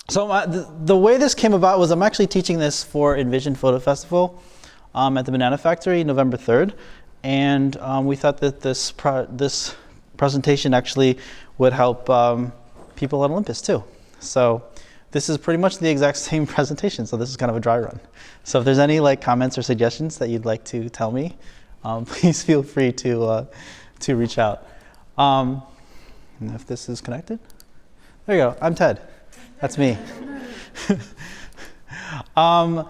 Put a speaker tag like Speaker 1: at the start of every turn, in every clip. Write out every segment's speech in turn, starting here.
Speaker 1: So the way this came about was I'm actually teaching this for Envision Photo Festival at the Banana Factory, November 3rd. And we thought that this presentation actually would help people at Olympus too. So this is pretty much the exact same presentation. So this is kind of a dry run. So if there's any like comments or suggestions that you'd like to tell me, please feel free to reach out. And if this is connected, there you go. I'm Ted. That's me.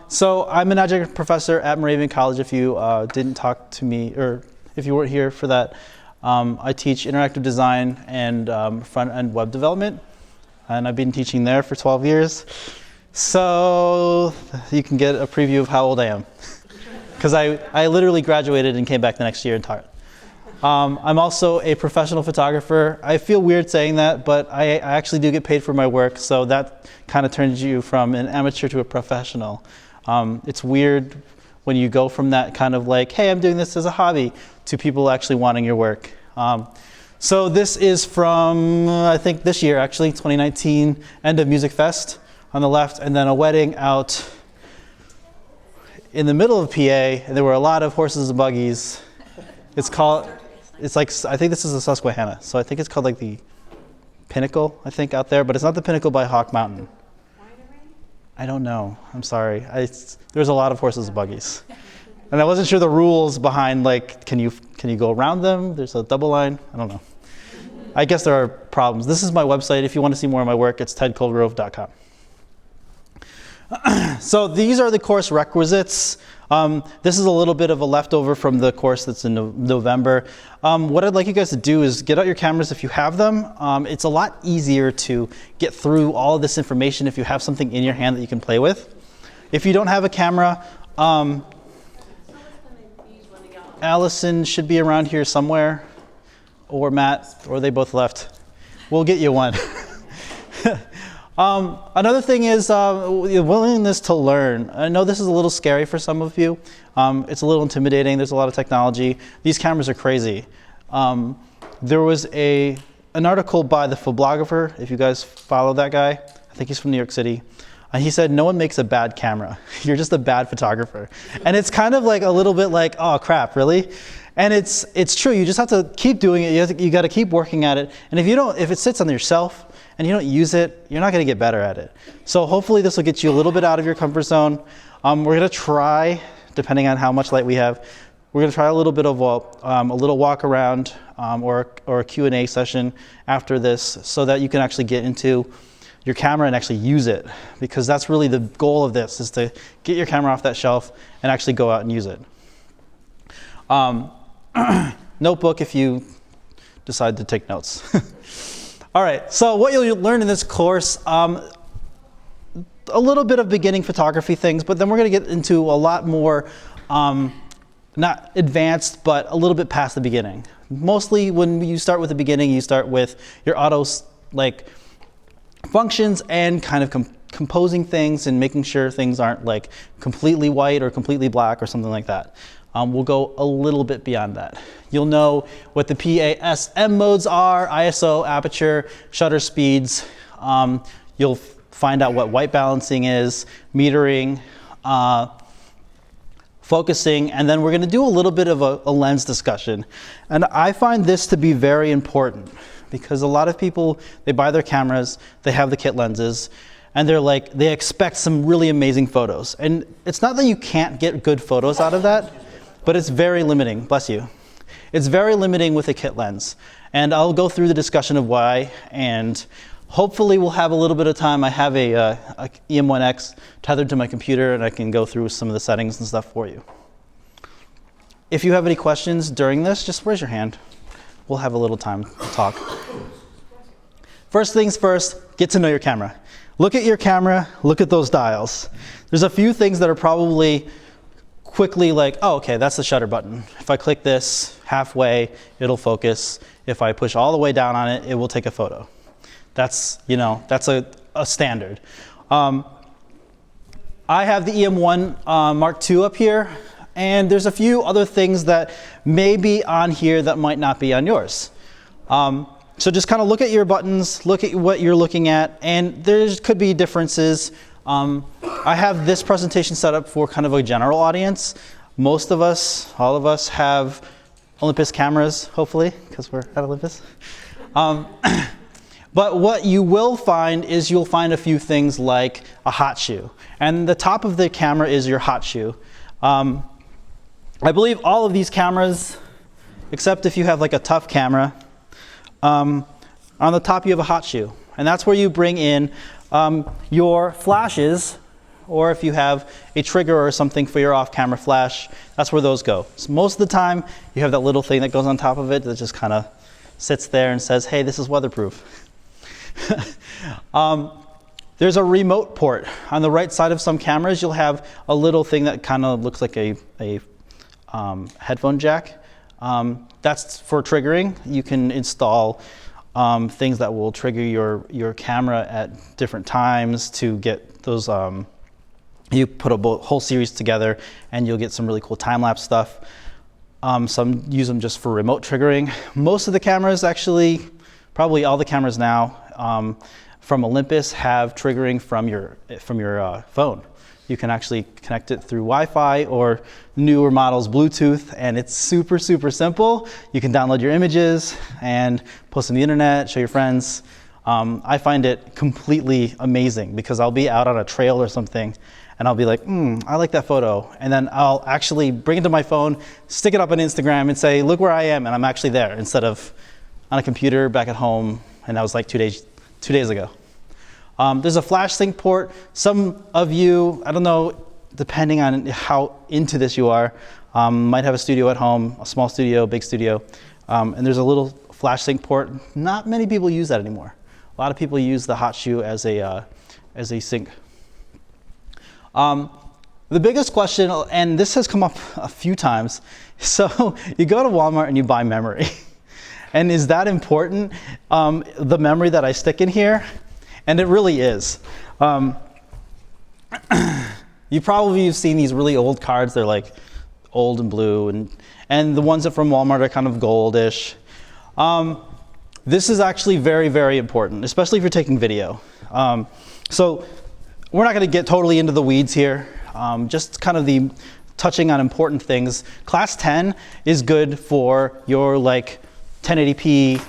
Speaker 1: So I'm an adjunct professor at Moravian College. If you didn't talk to me, or if you weren't here for that, I teach interactive design and front-end web development. And I've been teaching there for 12 years. So you can get a preview of how old I am. Because I literally graduated and came back the next year and taught. I'm also a professional photographer. I feel weird saying that, but I actually do get paid for my work, so that kind of turns you from an amateur to a professional. It's weird when you go from that kind of like, hey, I'm doing this as a hobby, to people actually wanting your work. So this is from, I think this year actually, 2019, End of Music Fest on the left, and then a wedding out in the middle of PA, and there were a lot of horses and buggies. It's like, I think this is the Susquehanna, so I think it's called like the Pinnacle, I think, out there, but it's not the Pinnacle by Hawk Mountain. I don't know, I'm sorry. There's a lot of horses and buggies. And I wasn't sure the rules behind, like, can you go around them? There's a double line, I don't know. I guess there are problems. This is my website. If you want to see more of my work, it's tedcolgrove.com. So these are the course requisites. This is a little bit of a leftover from the course that's in November. What I'd like you guys to do is get out your cameras if you have them. It's a lot easier to get through all of this information if you have something in your hand that you can play with. If you don't have a camera, Allison should be around here somewhere, or Matt, or they both left. We'll get you one. Another thing is willingness to learn. I know this is a little scary for some of you. It's a little intimidating. There's a lot of technology. These cameras are crazy. There was an article by the Photographer, if you guys follow that guy. I think he's from New York City. He said, no one makes a bad camera. You're just a bad photographer. And it's kind of like a little bit like, oh crap, really? And it's true. You just have to keep doing it. You got to keep working at it. And if it sits on your shelf, and you don't use it, you're not going to get better at it. So hopefully this will get you a little bit out of your comfort zone. We're going to try, depending on how much light we have, we're going to try a little bit of a little walk around or a Q&A session after this, so that you can actually get into your camera and actually use it. Because that's really the goal of this, is to get your camera off that shelf and actually go out and use it. Notebook if you decide to take notes. All right, so what you'll learn in this course, a little bit of beginning photography things, but then we're going to get into a lot more, not advanced, but a little bit past the beginning. Mostly when you start with the beginning, you start with your auto functions and kind of composing things and making sure things aren't like completely white or completely black or something like that. We'll go a little bit beyond that. You'll know what the PASM modes are, ISO, aperture, shutter speeds. You'll find out what white balancing is, metering, focusing, and then we're going to do a little bit of a lens discussion. And I find this to be very important because a lot of people, they buy their cameras, they have the kit lenses, and they expect some really amazing photos. And it's not that you can't get good photos out of that, but it's very limiting, bless you. It's very limiting with a kit lens. And I'll go through the discussion of why, and hopefully we'll have a little bit of time. I have a EM1X tethered to my computer, and I can go through some of the settings and stuff for you. If you have any questions during this, just raise your hand. We'll have a little time to talk. First things first, get to know your camera. Look at your camera, look at those dials. There's a few things that are probably quickly like, oh, okay, that's the shutter button. If I click this halfway, it'll focus. If I push all the way down on it, it will take a photo. That's, that's a standard. I have the EM1 Mark II up here, and there's a few other things that may be on here that might not be on yours. So just kind of look at your buttons, look at what you're looking at, and there could be differences. I have this presentation set up for kind of a general audience. Most of us, all of us, have Olympus cameras, hopefully, because we're at Olympus. But what you will find is you'll find a few things like a hot shoe. And the top of the camera is your hot shoe. I believe all of these cameras, except if you have like a tough camera, on the top you have a hot shoe. And that's where you bring in your flashes, or if you have a trigger or something for your off-camera flash, that's where those go. So most of the time, you have that little thing that goes on top of it that just kind of sits there and says, hey, this is weatherproof. There's a remote port. On the right side of some cameras, you'll have a little thing that kind of looks like a headphone jack. That's for triggering. You can install things that will trigger your camera at different times to get those. You put a whole series together and you'll get some really cool time-lapse stuff. Some use them just for remote triggering. Most of the cameras, actually, probably all the cameras now from Olympus have triggering from your phone. You can actually connect it through Wi-Fi or newer models Bluetooth, and it's super, super simple. You can download your images and post on the internet, show your friends. I find it completely amazing because I'll be out on a trail or something and I'll be like, I like that photo. And then I'll actually bring it to my phone, stick it up on Instagram and say, look where I am, and I'm actually there, instead of on a computer back at home, and that was like 2 days ago. There's a flash sync port. Some of you, I don't know, depending on how into this you are, might have a studio at home, a small studio, big studio, and there's a little flash sync port. Not many people use that anymore. A lot of people use the hot shoe as a sync. The biggest question, and this has come up a few times, so you go to Walmart and you buy memory. And is that important, the memory that I stick in here? And it really is. You probably have seen these really old cards. They're like old and blue, and the ones that from Walmart are kind of goldish. This is actually very, very important, especially if you're taking video. So we're not going to get totally into the weeds here, just kind of the touching on important things. Class 10 is good for your like 1080p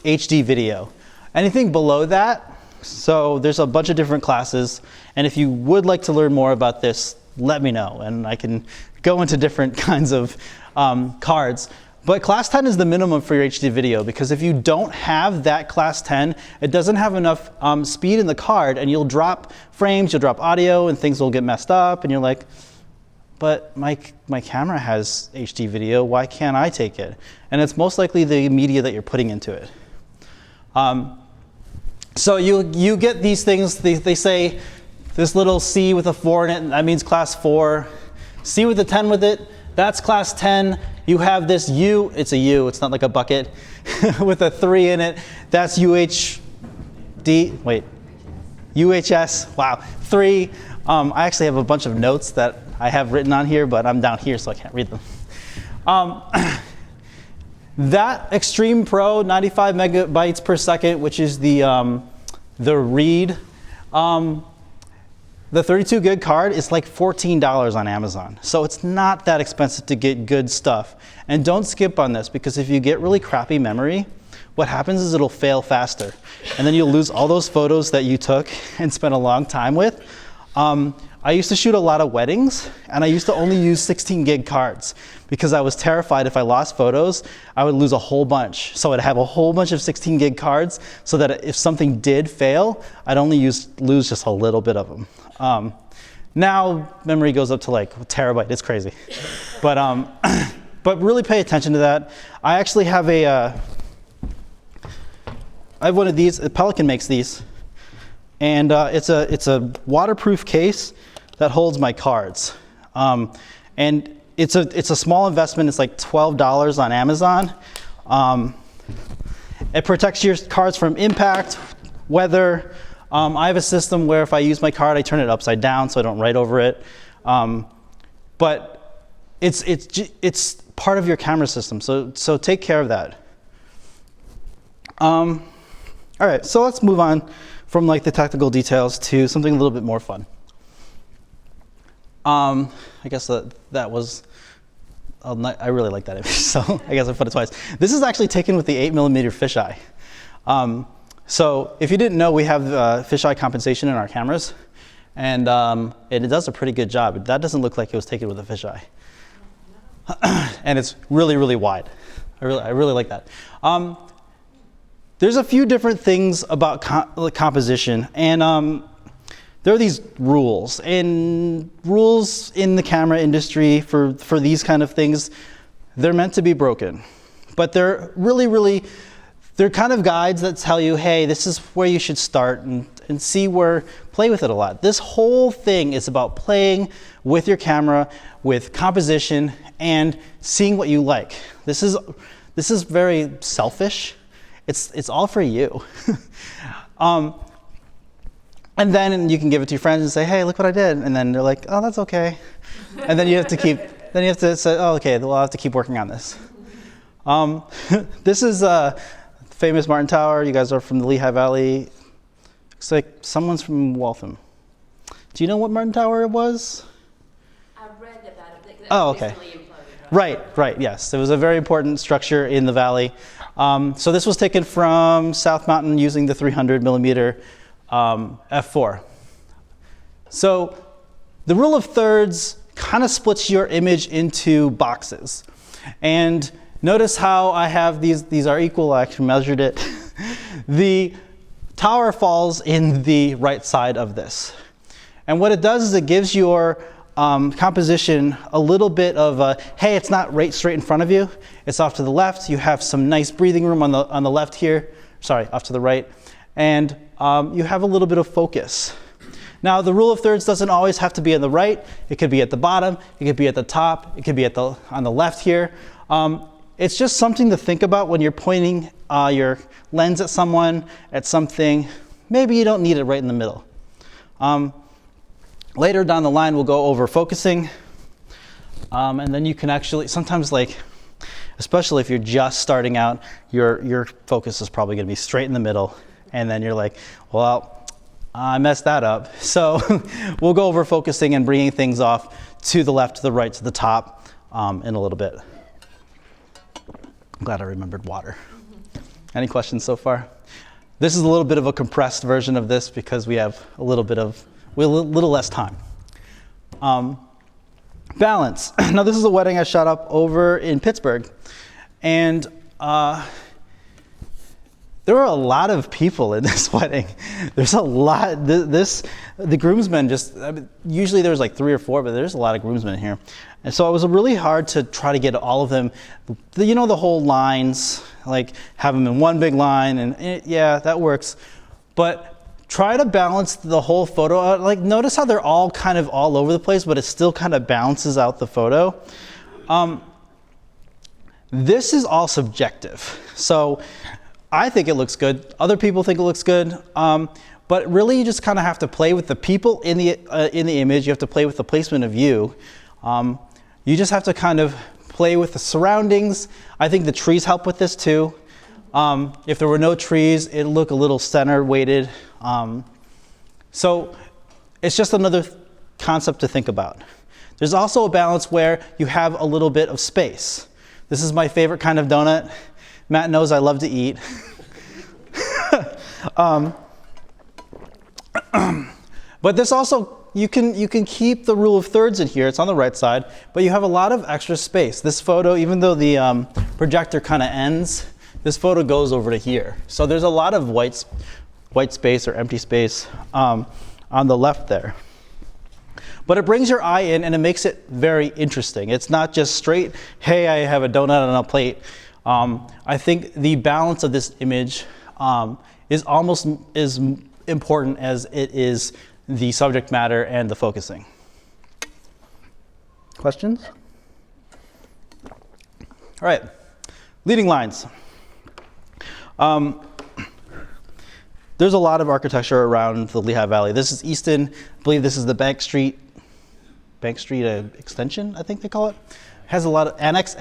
Speaker 1: HD video. Anything below that, so there's a bunch of different classes, and if you would like to learn more about this, let me know, and I can go into different kinds of cards. But class 10 is the minimum for your HD video, because if you don't have that class 10, it doesn't have enough speed in the card, and you'll drop frames, you'll drop audio, and things will get messed up, and you're like, but my camera has HD video, why can't I take it? And it's most likely the media that you're putting into it. So you get these things, they say this little C with a 4 in it, that means class 4. C with a 10 with it, that's class 10. You have this U, it's a U, it's not like a bucket, with a 3 in it, that's UHS, wow, 3. I actually have a bunch of notes that I have written on here, but I'm down here, so I can't read them. That Extreme Pro, 95 megabytes per second, which is the read, the 32 gig card is like $14 on Amazon. So it's not that expensive to get good stuff. And don't skip on this, because if you get really crappy memory, what happens is it'll fail faster. And then you'll lose all those photos that you took and spent a long time with. I used to shoot a lot of weddings, and I used to only use 16 gig cards because I was terrified if I lost photos, I would lose a whole bunch. So I'd have a whole bunch of 16 gig cards so that if something did fail, I'd only lose just a little bit of them. Now memory goes up to like a terabyte, it's crazy. But really pay attention to that. I actually have I have one of these, Pelican makes these. And it's a waterproof case that holds my cards. And it's a small investment. It's like $12 on Amazon. It protects your cards from impact, weather. I have a system where if I use my card, I turn it upside down so I don't write over it. But it's part of your camera system, so take care of that. All right, so let's move on from like the technical details to something a little bit more fun. I guess that was, I really like that image, so I guess I put it twice. This is actually taken with the 8mm fisheye. So if you didn't know, we have fisheye compensation in our cameras, and it does a pretty good job. That doesn't look like it was taken with a fisheye. And it's really, really wide. I really like that. There's a few different things about composition, and there are these rules. And rules in the camera industry for these kind of things, they're meant to be broken. But they're really, they're kind of guides that tell you, hey, this is where you should start and play with it a lot. This whole thing is about playing with your camera, with composition, and seeing what you like. This is very selfish. It's all for you. And then you can give it to your friends and say, hey, look what I did. And then they're like, oh, that's okay. And then you have to say, oh, okay, well, I'll have to keep working on this. This is famous Martin Tower. You guys are from the Lehigh Valley. Looks like someone's from Waltham. Do you know what Martin Tower was?
Speaker 2: I've read about it.
Speaker 1: Oh, okay. Right, yes. It was a very important structure in the valley. So this was taken from South Mountain using the 300mm f4. So the rule of thirds kind of splits your image into boxes. And notice how I have these are equal. I actually measured it. The tower falls in the right side of this. And what it does is it gives your composition a little bit of hey, it's not right straight in front of you. It's off to the left. You have some nice breathing room on the left here. Sorry, off to the right. And you have a little bit of focus. Now, the rule of thirds doesn't always have to be on the right. It could be at the bottom. It could be at the top. It could be on the left here. It's just something to think about when you're pointing your lens at someone, at something. Maybe you don't need it right in the middle. Later down the line, we'll go over focusing. And then you can actually, sometimes like, especially if you're just starting out, your focus is probably going to be straight in the middle. And then you're like, well, I messed that up. So we'll go over focusing and bringing things off to the left, to the right, to the top in a little bit. I'm glad I remembered water. Any questions so far? This is a little bit of a compressed version of this because we have a little less time. Balance. Now this is a wedding I shot up over in Pittsburgh. And there were a lot of people in this wedding. There's a lot. The groomsmen usually there's like 3 or 4, but there's a lot of groomsmen here. And so it was really hard to try to get all of them, the whole lines, like have them in one big line, and yeah, that works. But try to balance the whole photo out. Like notice how they're all kind of all over the place, but it still kind of balances out the photo. This is all subjective. So I think it looks good. Other people think it looks good. But really you just kind of have to play with the people in the image. You have to play with the placement of you. You just have to kind of play with the surroundings. I think the trees help with this too. If there were no trees, it'd look a little center weighted. So it's just another concept to think about. There's also a balance where you have a little bit of space. This is my favorite kind of donut. Matt knows I love to eat. But this also, you can keep the rule of thirds in here. It's on the right side, but you have a lot of extra space. This photo, even though the projector kind of ends, this photo goes over to here. So there's a lot of white space or empty space on the left there. But it brings your eye in and it makes it very interesting. It's not just straight, hey, I have a donut on a plate. I think the balance of this image is almost as important as it is the subject matter and the focusing. Questions? All right, leading lines. There's a lot of architecture around the Lehigh Valley. This is Easton. I believe this is the Bank Street extension, I think they call it. Has a lot of annex.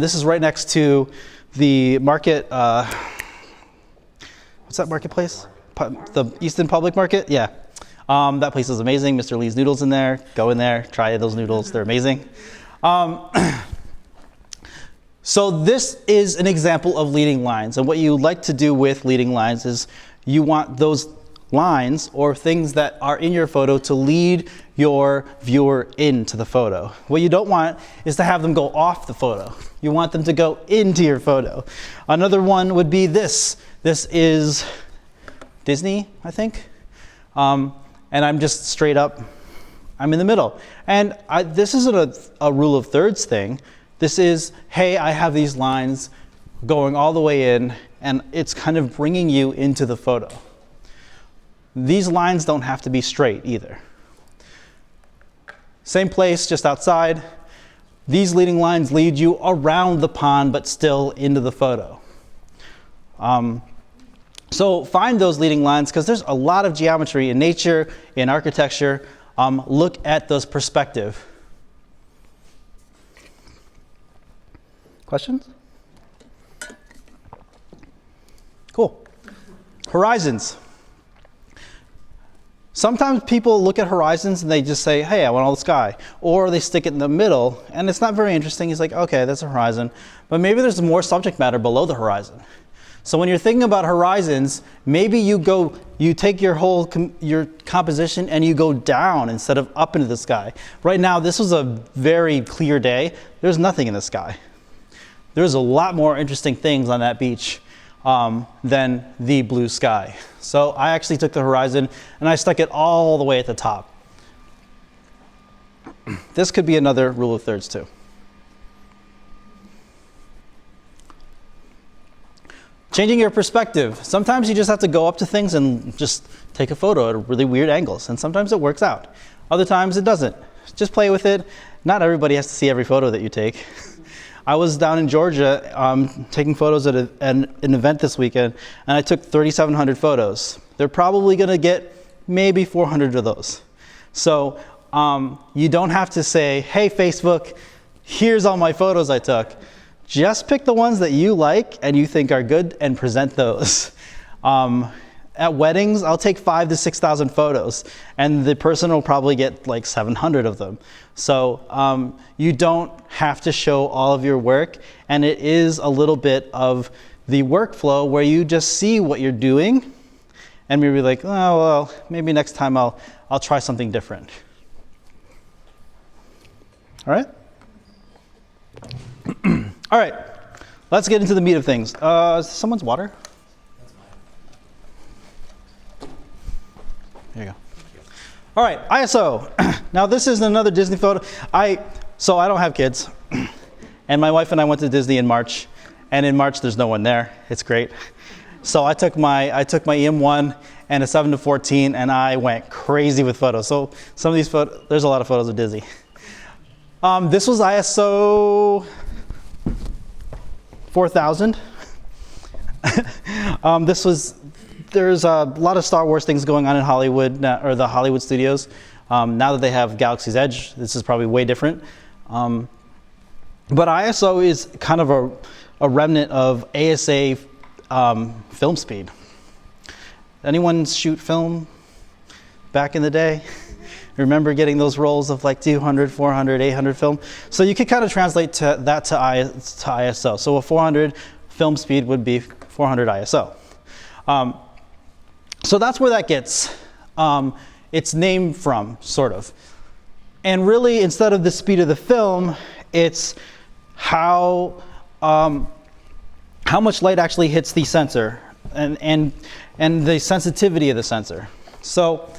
Speaker 1: This is right next to the market. what's that marketplace? The Easton Public Market? Yeah. That place is amazing. Mr. Lee's Noodles in there. Go in there, try those noodles. They're amazing. So this is an example of leading lines. And what you like to do with leading lines is you want those lines or things that are in your photo to lead your viewer into the photo. What you don't want is to have them go off the photo. You want them to go into your photo. Another one would be this. This is Disney, I think. And I'm just straight up, I'm in the middle. And this isn't a rule of thirds thing. This is, hey, I have these lines going all the way in, and it's kind of bringing you into the photo. These lines don't have to be straight either. Same place, just outside. These leading lines lead you around the pond, but still into the photo. So find those leading lines, because there's a lot of geometry in nature, in architecture. Look at those perspective. Questions? Cool. Horizons. Sometimes people look at horizons and they just say, hey, I want all the sky. Or they stick it in the middle, and it's not very interesting. It's like, okay, that's a horizon. But maybe there's more subject matter below the horizon. So when you're thinking about horizons, maybe you take your whole your composition and you go down instead of up into the sky. Right now, this was a very clear day. There's nothing in the sky. There's a lot more interesting things on that beach than the blue sky. So I actually took the horizon and I stuck it all the way at the top. This could be another rule of thirds too. Changing your perspective. Sometimes you just have to go up to things and just take a photo at really weird angles, and sometimes it works out. Other times it doesn't. Just play with it. Not everybody has to see every photo that you take. I was down in Georgia taking photos at an event this weekend, and I took 3,700 photos. They're probably going to get maybe 400 of those. So you don't have to say, hey, Facebook, here's all my photos I took. Just pick the ones that you like and you think are good and present those. At weddings, I'll take 5,000 to 6,000 photos, and the person will probably get like 700 of them. So you don't have to show all of your work, and it is a little bit of the workflow where you just see what you're doing, and maybe like, oh, well, maybe next time I'll try something different. All right? All right, let's get into the meat of things. Is someone's water? There you go. All right, ISO. Now this is another Disney photo. So I don't have kids, and my wife and I went to Disney in March, and in March there's no one there. It's great. So I took my EM1 and a 7-14, and I went crazy with photos. So some of these photos, there's a lot of photos of Disney. This was ISO 4000. There's a lot of Star Wars things going on in Hollywood, or the Hollywood studios. Now that they have Galaxy's Edge, this is probably way different. But ISO is kind of a remnant of ASA film speed. Anyone shoot film back in the day? Remember getting those rolls of like 200, 400, 800 film? So you could kind of translate that to ISO. So a 400 film speed would be 400 ISO. So that's where that gets its name from, sort of. And really, instead of the speed of the film, it's how much light actually hits the sensor and the sensitivity of the sensor. So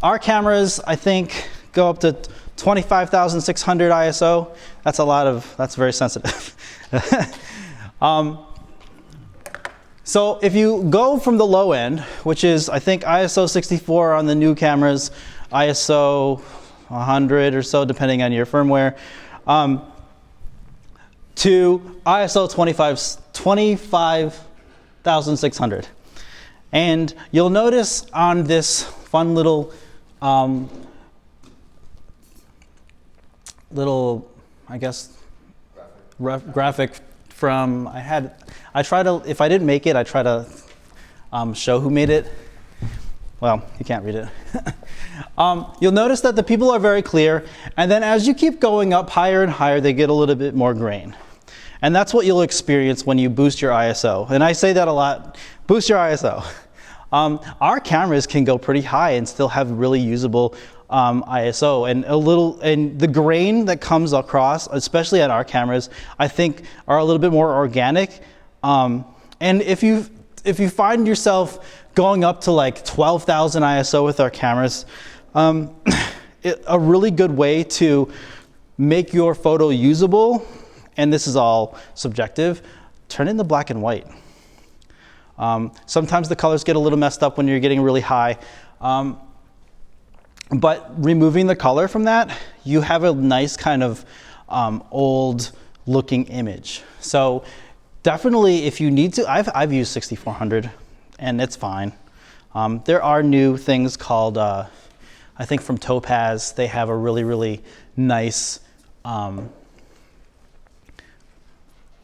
Speaker 1: our cameras, I think, go up to 25,600 ISO. That's very sensitive. So if you go from the low end, which is, I think, ISO 64 on the new cameras, ISO 100 or so, depending on your firmware, to ISO 25,600. And you'll notice on this fun little, I guess, graphic from, if I didn't make it, I try to show who made it. Well, you can't read it. You'll notice that the people are very clear, and then as you keep going up higher and higher, they get a little bit more grain. And that's what you'll experience when you boost your ISO. And I say that a lot, boost your ISO. Our cameras can go pretty high and still have really usable ISO, and the grain that comes across, especially on our cameras, I think are a little bit more organic. And if you find yourself going up to like 12,000 ISO with our cameras, a really good way to make your photo usable, and this is all subjective, turn it into black and white. Sometimes the colors get a little messed up when you're getting really high, but removing the color from that, you have a nice kind of old looking image. So definitely if you need to, I've used 6400 and it's fine. There are new things called, I think from Topaz, they have a really, really nice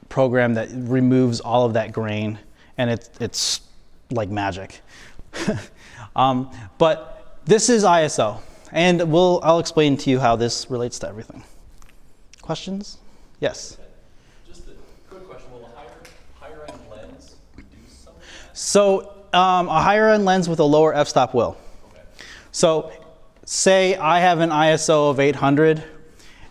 Speaker 1: program that removes all of that grain, and it's like magic. But this is ISO, and I'll explain to you how this relates to everything. Questions? Yes?
Speaker 3: Just a quick question, will a higher end lens reduce some of that?
Speaker 1: So a higher end lens with a lower f-stop will.
Speaker 3: Okay.
Speaker 1: So say I have an ISO of 800,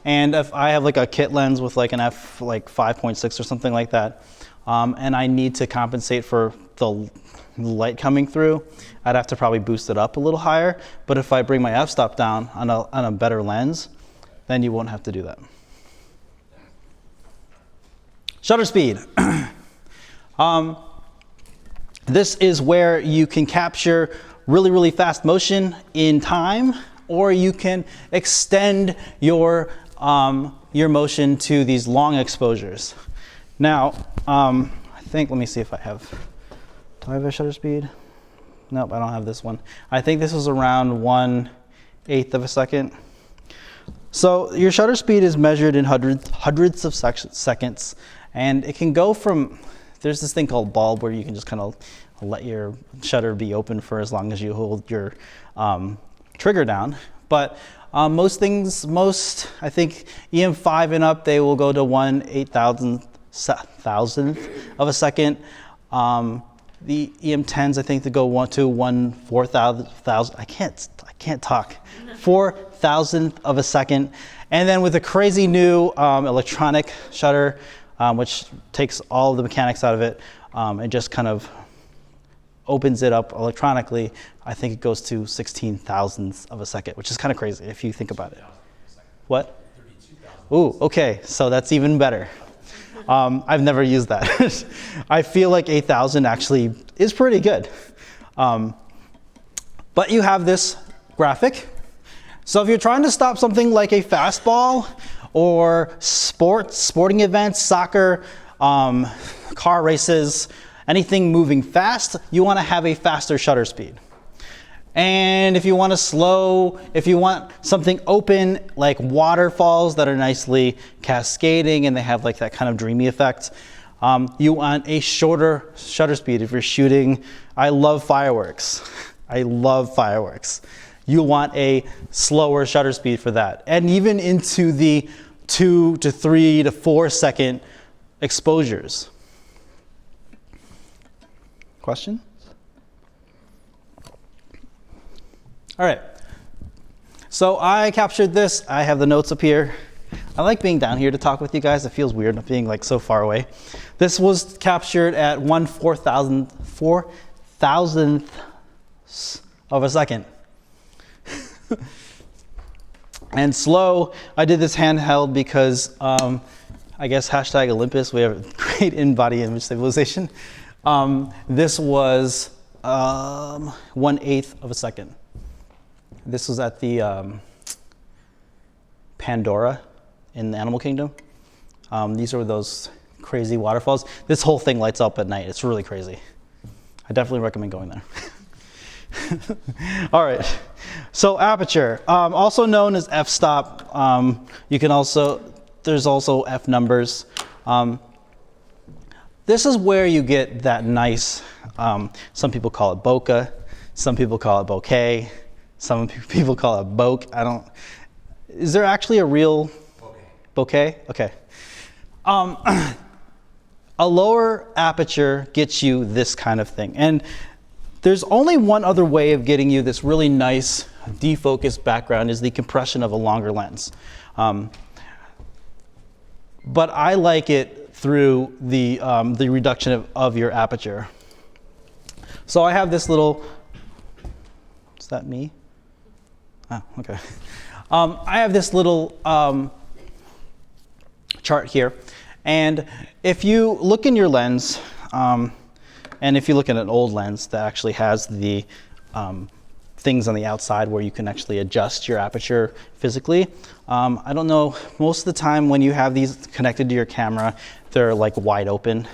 Speaker 1: and if I have like a kit lens with like an f like 5.6 or something like that, and I need to compensate for the light coming through, I'd have to probably boost it up a little higher. But if I bring my f-stop down on a better lens, then you won't have to do that. Shutter speed. This is where you can capture really, really fast motion in time, or you can extend your motion to these long exposures. Now, I think, let me see if I have, do I have a shutter speed? Nope, I don't have this one. I think this was around 1/8 of a second. So your shutter speed is measured in hundreds of seconds, and it can go from, there's this thing called bulb where you can just kind of let your shutter be open for as long as you hold your trigger down. But most, I think EM5 and up, they will go to 1/8,000th of a second. The EM10s, I think, they go to 1/4,000. I can't talk. 4,000th of a second. And then with a crazy new electronic shutter, which takes all of the mechanics out of it, and just kind of opens it up electronically, I think it goes to 16,000ths of a second, which is kind of crazy if you think about it. What? 32,000. Ooh, okay, so that's even better. I've never used that. I feel like 8,000 actually is pretty good. But you have this graphic. So if you're trying to stop something like a fastball or sporting events, soccer, car races, anything moving fast, you want to have a faster shutter speed. And if you want something open, like waterfalls that are nicely cascading and they have like that kind of dreamy effect, you want a shorter shutter speed. If you're shooting, I love fireworks. I love fireworks. You want a slower shutter speed for that. And even into the 2 to 3 to 4 second exposures. Question? All right, so I captured this. I have the notes up here. I like being down here to talk with you guys. It feels weird not being like so far away. This was captured at 1/4,000th of a second. And slow, I did this handheld because I guess hashtag Olympus, we have great in-body image stabilization. This was 1/8 of a second. This was at the Pandora in the Animal Kingdom. These are those crazy waterfalls. This whole thing lights up at night. It's really crazy. I definitely recommend going there. All right, so aperture, also known as f-stop. There's also f numbers. this is where you get that nice, some people call it bokeh, some people call it bokeh, some people call it bokeh. Is there actually a real bokeh? Okay. A lower aperture gets you this kind of thing. And there's only one other way of getting you this really nice defocused background is the compression of a longer lens. But I like it through the reduction of your aperture. So I have this little, is that me? Oh, okay. I have this little chart here. And if you look in your lens, and if you look at an old lens that actually has the things on the outside where you can actually adjust your aperture physically. I don't know, most of the time when you have these connected to your camera, they're like wide open.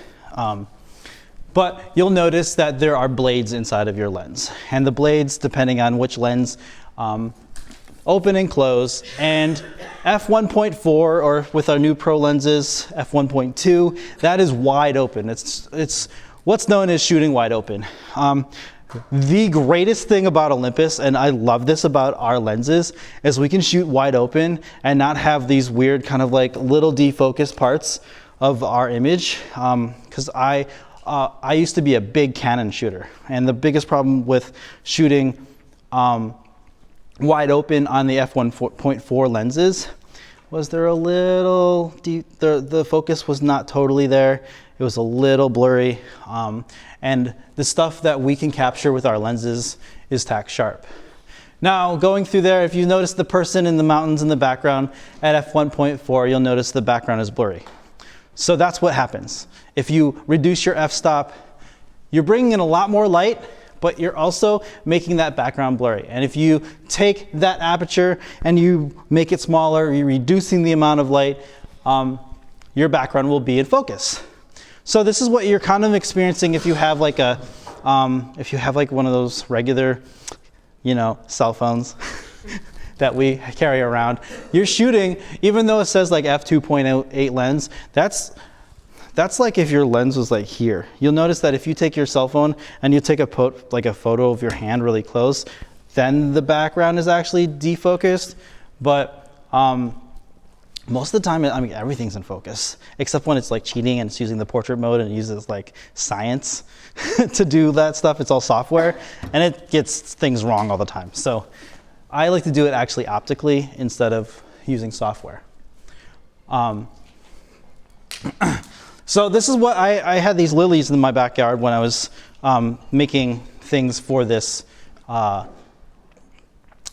Speaker 1: But you'll notice that there are blades inside of your lens. And the blades, depending on which lens, open and close. And f1.4, or with our new pro lenses, f1.2, that is wide open. It's what's known as shooting wide open. The greatest thing about Olympus, and I love this about our lenses, is we can shoot wide open and not have these weird kind of like little defocused parts of our image. Because I used to be a big Canon shooter, and the biggest problem with shooting wide open on the f1.4 lenses was there a little the focus was not totally there. It was a little blurry, and the stuff that we can capture with our lenses is tack sharp. Now, going through there, if you notice the person in the mountains in the background at f1.4, you'll notice the background is blurry. So that's what happens. If you reduce your f-stop, you're bringing in a lot more light, but you're also making that background blurry. And if you take that aperture and you make it smaller, you're reducing the amount of light, your background will be in focus. So this is what you're kind of experiencing if you have like a, if you have like one of those regular, cell phones that we carry around. You're shooting, even though it says like f2.8 lens, that's like if your lens was like here. You'll notice that if you take your cell phone and you take a photo of your hand really close, then the background is actually defocused. But most of the time, everything's in focus, except when it's like cheating and it's using the portrait mode and it uses like science to do that stuff. It's all software, and it gets things wrong all the time. So I like to do it actually optically instead of using software. So this is what I had these lilies in my backyard when I was making things for this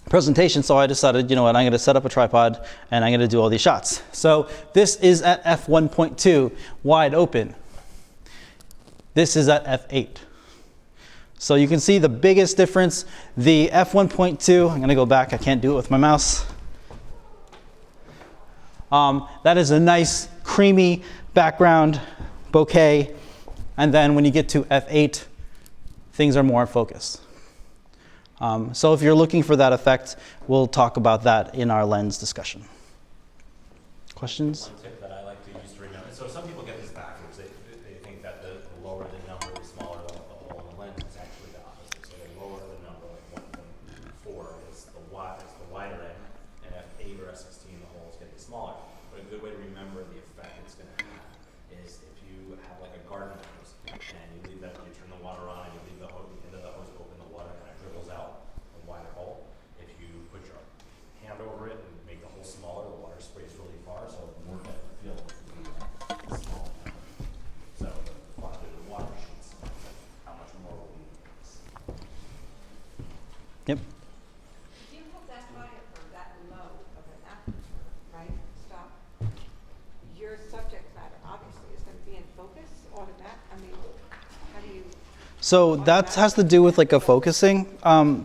Speaker 1: presentation. So I decided, you know what, I'm going to set up a tripod and I'm going to do all these shots. So this is at f1.2 wide open. This is at f8. So you can see the biggest difference. The f1.2, I'm going to go back. I can't do it with my mouse. That is a nice creamy background bokeh, and then when you get to f8, things are more in focus. So if you're looking for that effect, we'll talk about that in our lens discussion. Questions?
Speaker 4: One tip that I like to use to remember. So some people get this backwards. They think that the lower the number, the smaller the hole in the lens. It's actually the opposite. So the lower the number, like 1.4, is the wider end, and f8 or f16, the hole is getting smaller. But a good way to remember the effect it's going to have is if you have like a garden hose and you leave that, you turn the water on and you leave the end of the hose open, the water kind of dribbles out a wider hole. If you put your hand over it and make the hole smaller, the water sprays really far, so more depth of field will be small. So the farther the water shoots, how much more will be.
Speaker 1: Yep.
Speaker 2: If you have that high or that low of an aperture, right, stop, your subject matter obviously is going to be in focus automatic. How do you?
Speaker 1: So that has to do with like a focusing.
Speaker 2: Okay.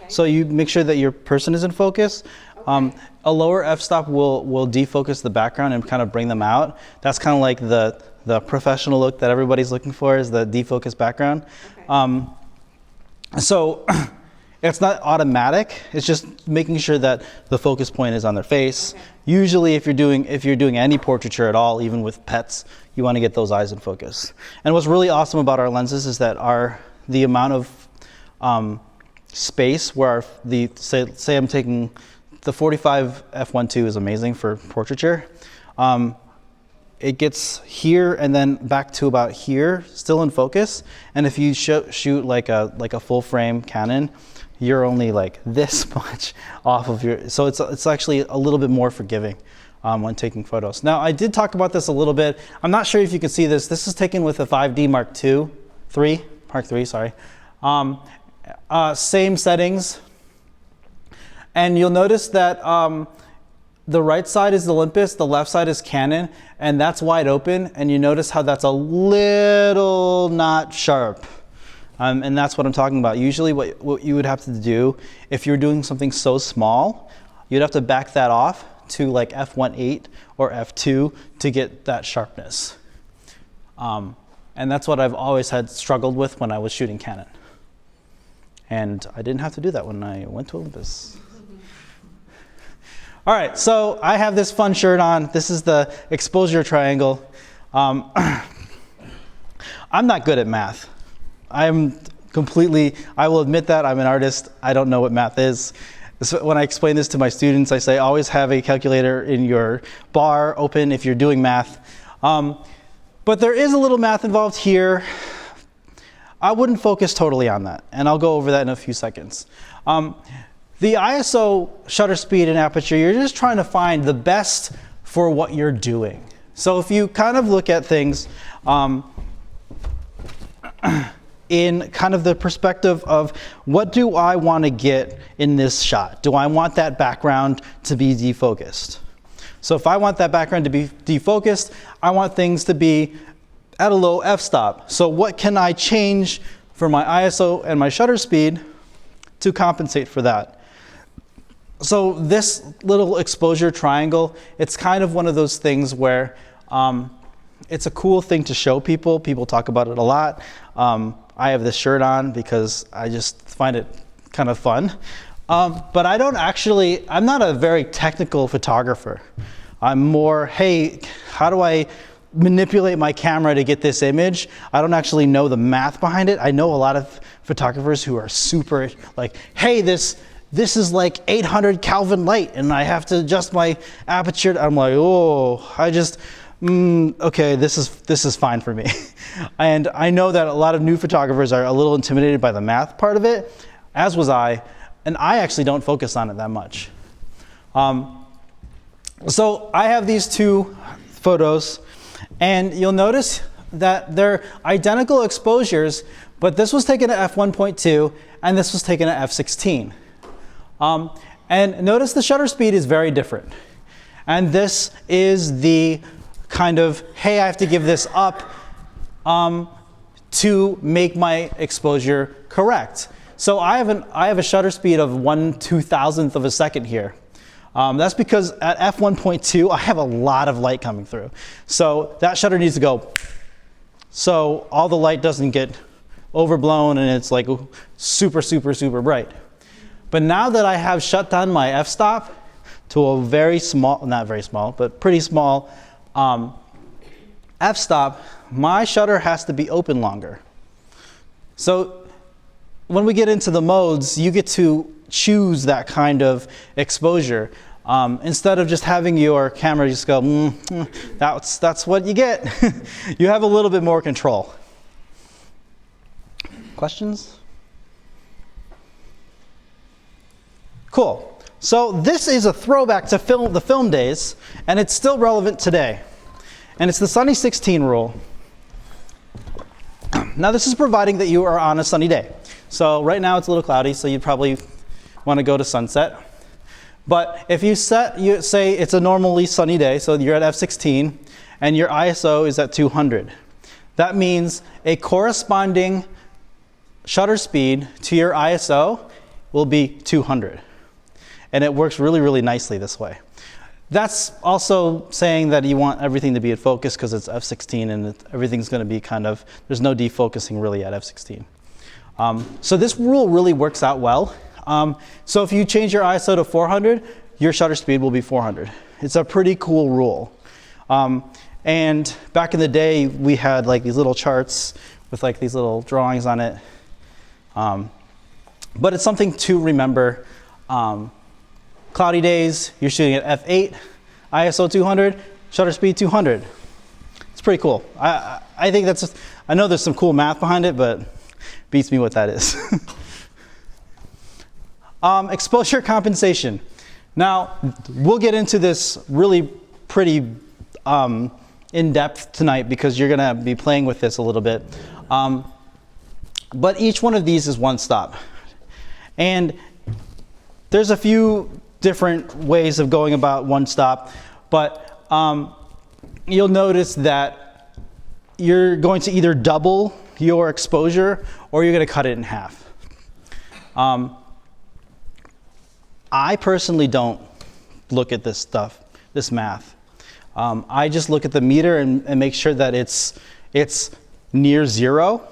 Speaker 1: So you make sure that your person is in focus.
Speaker 2: Okay.
Speaker 1: A lower f-stop will defocus the background and kind of bring them out. That's kind of like the professional look that everybody's looking for, is the defocused background.
Speaker 2: Okay.
Speaker 1: So It's not automatic. It's just making sure that the focus point is on their face.
Speaker 2: Okay.
Speaker 1: Usually, if you're doing any portraiture at all, even with pets, you want to get those eyes in focus. And what's really awesome about our lenses is that the amount of space where say I'm taking the 45 f1.2 is amazing for portraiture. It gets here and then back to about here, still in focus. And if you shoot like a full frame Canon, you're only like this much off of your, so it's actually a little bit more forgiving when taking photos. Now, I did talk about this a little bit. I'm not sure if you can see this. This is taken with a 5D Mark III, sorry. Same settings. And you'll notice that the right side is Olympus, the left side is Canon, and that's wide open. And you notice how that's a little not sharp. And that's what I'm talking about. Usually what you would have to do if you're doing something so small, you'd have to back that off to like f1.8 or f2 to get that sharpness. And that's what I've always had struggled with when I was shooting Canon. And I didn't have to do that when I went to Olympus. All right, so I have this fun shirt on. This is the exposure triangle. I'm not good at math. I will admit that I'm an artist. I don't know what math is. So when I explain this to my students, I say always have a calculator in your bar open if you're doing math. But there is a little math involved here. I wouldn't focus totally on that, and I'll go over that in a few seconds. The ISO, shutter speed, and aperture, you're just trying to find the best for what you're doing. So if you kind of look at things in kind of the perspective of what do I want to get in this shot? Do I want that background to be defocused? So if I want that background to be defocused, I want things to be at a low f-stop. So what can I change for my ISO and my shutter speed to compensate for that? So this little exposure triangle, it's kind of one of those things where it's a cool thing to show people. People talk about it a lot. I have this shirt on because I just find it kind of fun. But I'm not a very technical photographer. I'm more, hey, how do I manipulate my camera to get this image? I don't actually know the math behind it. I know a lot of photographers who are super like, hey, this is like 800 Kelvin light and I have to adjust my aperture. I'm like, oh, okay, this is fine for me. And I know that a lot of new photographers are a little intimidated by the math part of it, as was I, and I actually don't focus on it that much. So I have these two photos, and you'll notice that they're identical exposures, but this was taken at f1.2 and this was taken at f16. And notice the shutter speed is very different. And this is the kind of, hey, I have to give this up to make my exposure correct. So I have a shutter speed of 1/2000th of a second here. That's because at f1.2, I have a lot of light coming through. So that shutter needs to go, so all the light doesn't get overblown and it's like super, super, super bright. But now that I have shut down my f-stop to a very small, not very small, but pretty small f-stop, my shutter has to be open longer. So when we get into the modes, you get to choose that kind of exposure. Instead of just having your camera just go, that's what you get. You have a little bit more control. Questions? Cool. So this is a throwback to the film days, and it's still relevant today. And it's the sunny 16 rule. Now this is providing that you are on a sunny day. So right now it's a little cloudy, so you'd probably want to go to sunset. But if you say it's a normally sunny day, so you're at f16 and your ISO is at 200. That means a corresponding shutter speed to your ISO will be 200. And it works really, really nicely this way. That's also saying that you want everything to be in focus because it's f16 and everything's going to be kind of, there's no defocusing really at f16. So this rule really works out well. So if you change your ISO to 400, your shutter speed will be 400. It's a pretty cool rule. And back in the day, we had like these little charts with like these little drawings on it. But it's something to remember. Cloudy days, you're shooting at f8, ISO 200, shutter speed 200. It's pretty cool. I think that's, I know there's some cool math behind it, but beats me what that is. Exposure compensation. Now, we'll get into this really pretty in depth tonight because you're gonna be playing with this a little bit. But each one of these is one stop. And there's a few different ways of going about one stop, but you'll notice that you're going to either double your exposure or you're going to cut it in half. I personally don't look at this stuff, this math. I just look at the meter and make sure that it's near zero.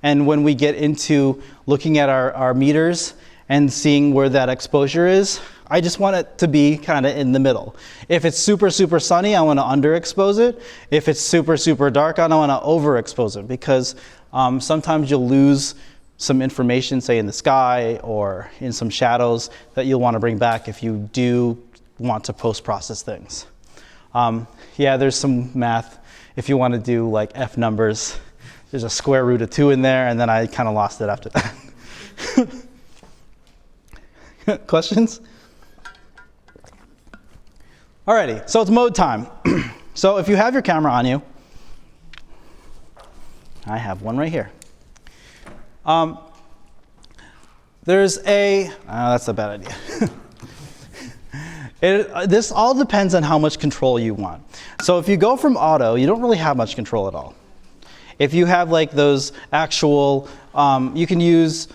Speaker 1: And when we get into looking at our meters and seeing where that exposure is, I just want it to be kind of in the middle. If it's super, super sunny, I want to underexpose it. If it's super, super dark, I don't want to overexpose it because sometimes you'll lose some information, say in the sky or in some shadows that you'll want to bring back if you do want to post-process things. Yeah, there's some math. If you want to do like F numbers, there's a square root of 2 in there, and then I kind of lost it after that. Questions? Alrighty, so it's mode time. So if you have your camera on you, I have one right here. There's a, that's a bad idea. This all depends on how much control you want. So if you go from auto, you don't really have much control at all. If you have like those actual, you can use,